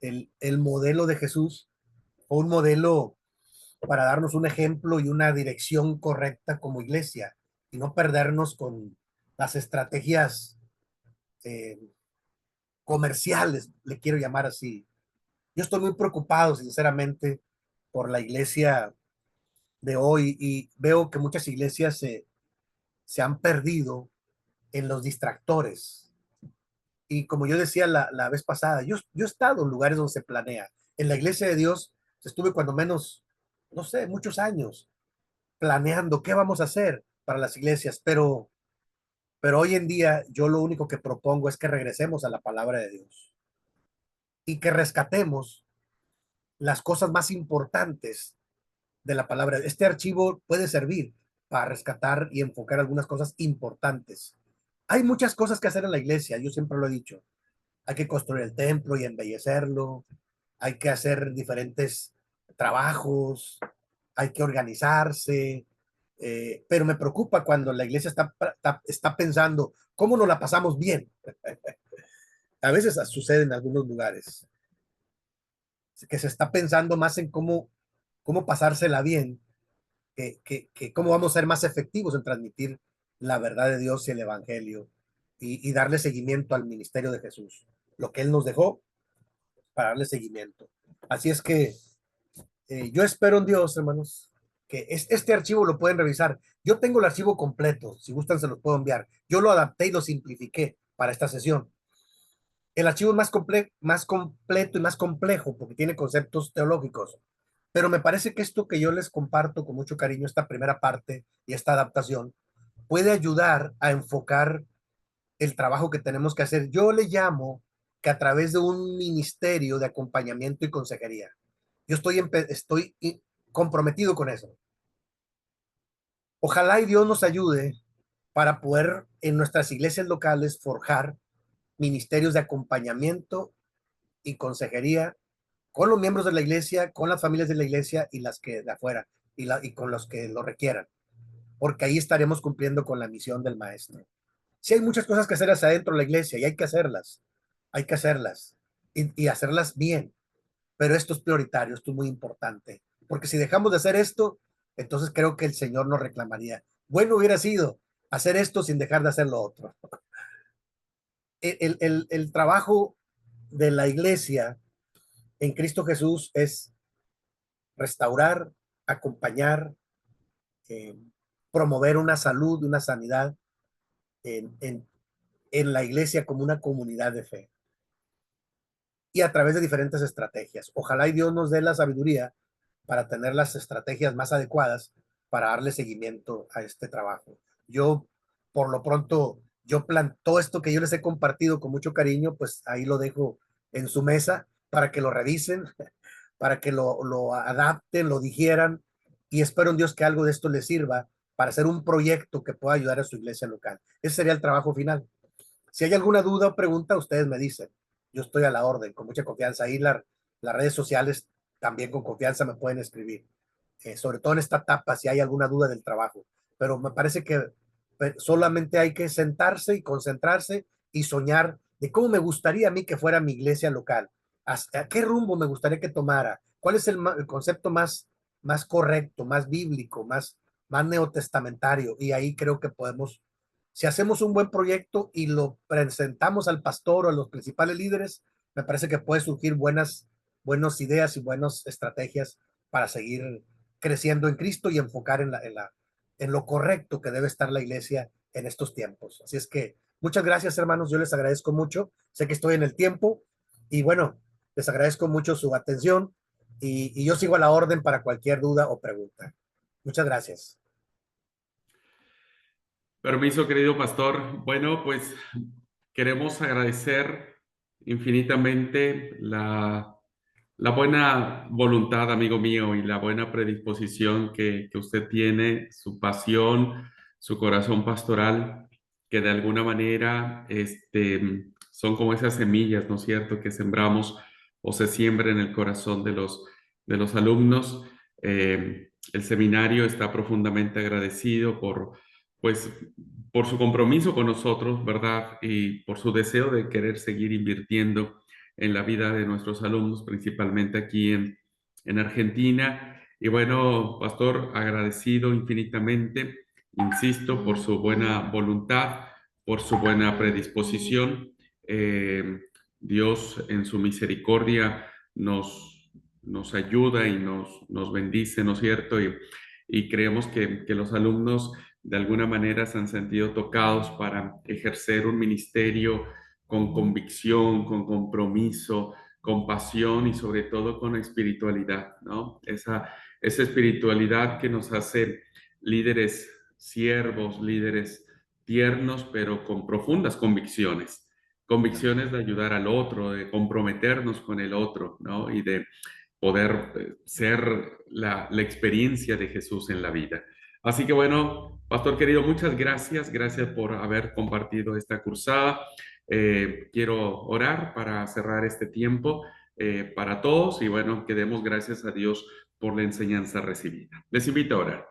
el modelo de Jesús, o un modelo para darnos un ejemplo y una dirección correcta como iglesia y no perdernos con las estrategias eh, comerciales, le quiero llamar así. Yo estoy muy preocupado, sinceramente, por la iglesia de hoy y veo que muchas iglesias se han perdido en los distractores. Y como yo decía la vez pasada, yo he estado en lugares donde se planea. En la iglesia de Dios estuve cuando menos, no sé, muchos años planeando qué vamos a hacer para las iglesias, pero hoy en día yo lo único que propongo es que regresemos a la palabra de Dios y que rescatemos las cosas más importantes de la palabra. Este archivo puede servir para rescatar y enfocar algunas cosas importantes. Hay muchas cosas que hacer en la iglesia, yo siempre lo he dicho. Hay que construir el templo y embellecerlo, hay que hacer diferentes trabajos, hay que organizarse, pero me preocupa cuando la iglesia está pensando cómo nos la pasamos bien. A veces sucede en algunos lugares que se está pensando más en cómo pasársela bien que cómo vamos a ser más efectivos en transmitir la verdad de Dios y el Evangelio y darle seguimiento al ministerio de Jesús, lo que Él nos dejó para darle seguimiento. Así es que yo espero en Dios, hermanos, que este archivo lo pueden revisar. Yo tengo el archivo completo, si gustan se los puedo enviar. Yo lo adapté y lo simplifiqué para esta sesión. El archivo es más completo y más complejo porque tiene conceptos teológicos, pero me parece que esto que yo les comparto con mucho cariño, esta primera parte y esta adaptación, puede ayudar a enfocar el trabajo que tenemos que hacer. Yo le llamo que a través de un ministerio de acompañamiento y consejería. Yo estoy comprometido con eso. Ojalá y Dios nos ayude para poder en nuestras iglesias locales forjar ministerios de acompañamiento y consejería con los miembros de la iglesia, con las familias de la iglesia y las que de afuera y con los que lo requieran, porque ahí estaremos cumpliendo con la misión del maestro. Si hay muchas cosas que hacer hacia adentro de la iglesia y hay que hacerlas y hacerlas bien, pero esto es prioritario, esto es muy importante, porque si dejamos de hacer esto, entonces creo que el Señor nos reclamaría. Bueno hubiera sido hacer esto sin dejar de hacer lo otro. El trabajo de la iglesia en Cristo Jesús es restaurar, acompañar, eh, promover una salud, una sanidad en, en, en la iglesia como una comunidad de fe y a través de diferentes estrategias. Ojalá y Dios nos dé la sabiduría para tener las estrategias más adecuadas para darle seguimiento a este trabajo. Yo, por lo pronto, todo esto que yo les he compartido con mucho cariño, pues ahí lo dejo en su mesa para que lo revisen, para que lo adapten, lo digieran y espero en Dios que algo de esto les sirva para hacer un proyecto que pueda ayudar a su iglesia local. Ese sería el trabajo final. Si hay alguna duda o pregunta, ustedes me dicen. Yo estoy a la orden, con mucha confianza. Ahí las redes sociales también con confianza me pueden escribir. Sobre todo en esta etapa, si hay alguna duda del trabajo. Pero me parece que solamente hay que sentarse y concentrarse y soñar de cómo me gustaría a mí que fuera mi iglesia local. ¿A qué rumbo me gustaría que tomara? ¿Cuál es el concepto más correcto, más bíblico, más neotestamentario? Y ahí creo que podemos, si hacemos un buen proyecto y lo presentamos al pastor o a los principales líderes, me parece que puede surgir buenas ideas y buenas estrategias para seguir creciendo en Cristo y enfocar en lo correcto que debe estar la iglesia en estos tiempos. Así es que muchas gracias, hermanos. Yo les agradezco mucho. Sé que estoy en el tiempo y bueno, les agradezco mucho su atención y yo sigo a la orden para cualquier duda o pregunta. Muchas gracias.
Permiso, querido pastor. Bueno, pues queremos agradecer infinitamente la buena voluntad, amigo mío, y la buena predisposición que usted tiene, su pasión, su corazón pastoral, que de alguna manera son como esas semillas, ¿no es cierto?, que sembramos o se siembra en el corazón de los alumnos. El seminario está profundamente agradecido pues, por su compromiso con nosotros, ¿verdad? Y por su deseo de querer seguir invirtiendo en la vida de nuestros alumnos, principalmente aquí en Argentina. Y bueno, pastor, agradecido infinitamente, insisto, por su buena voluntad, por su buena predisposición. Eh, Dios en su misericordia nos ayuda y nos bendice, ¿no es cierto? Y creemos que los alumnos de alguna manera se han sentido tocados para ejercer un ministerio con convicción, con compromiso, con pasión y sobre todo con espiritualidad, ¿no? Esa espiritualidad que nos hace líderes siervos, líderes tiernos, pero con profundas convicciones. Convicciones de ayudar al otro, de comprometernos con el otro, ¿no? Y de poder ser la experiencia de Jesús en la vida. Así que bueno, pastor querido, muchas gracias. Gracias por haber compartido esta cursada. Quiero orar para cerrar este tiempo para todos y bueno, que demos gracias a Dios por la enseñanza recibida. Les invito a orar.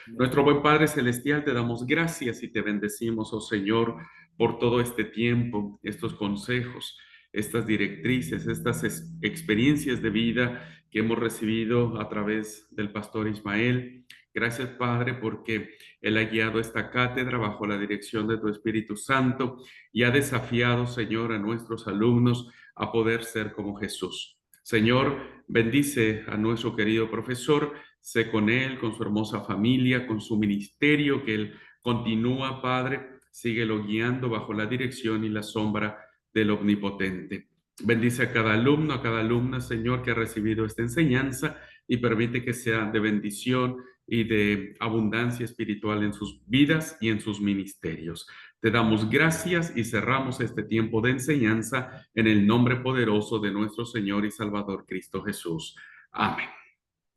Nuestro buen Padre Celestial, te damos gracias y te bendecimos, oh Señor, por todo este tiempo, estos consejos, estas directrices, estas experiencias de vida que hemos recibido a través del pastor Ismael. Gracias, Padre, porque Él ha guiado esta cátedra bajo la dirección de tu Espíritu Santo y ha desafiado, Señor, a nuestros alumnos a poder ser como Jesús. Señor, bendice a nuestro querido profesor, sé con él, con su hermosa familia, con su ministerio que él continúa, Padre, síguelo guiando bajo la dirección y la sombra del Omnipotente. Bendice a cada alumno, a cada alumna, Señor, que ha recibido esta enseñanza y permite que sea de bendición y de abundancia espiritual en sus vidas y en sus ministerios. Te damos gracias y cerramos este tiempo de enseñanza en el nombre poderoso de nuestro Señor y Salvador Cristo Jesús. Amén.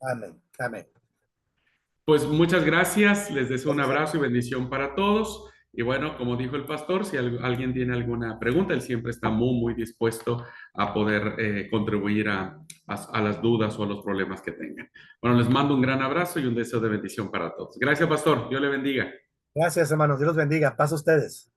Amén. Amén.
Pues muchas gracias, les deseo un
Gracias.
abrazo y bendición para todos. Y bueno, como dijo el pastor, si alguien tiene alguna pregunta, él siempre está muy dispuesto a poder contribuir a las dudas o a los problemas que tengan. Bueno, les mando un gran abrazo y un deseo de bendición para todos. Gracias, pastor. Dios le bendiga.
Gracias, hermanos. Dios los bendiga. Paz a ustedes.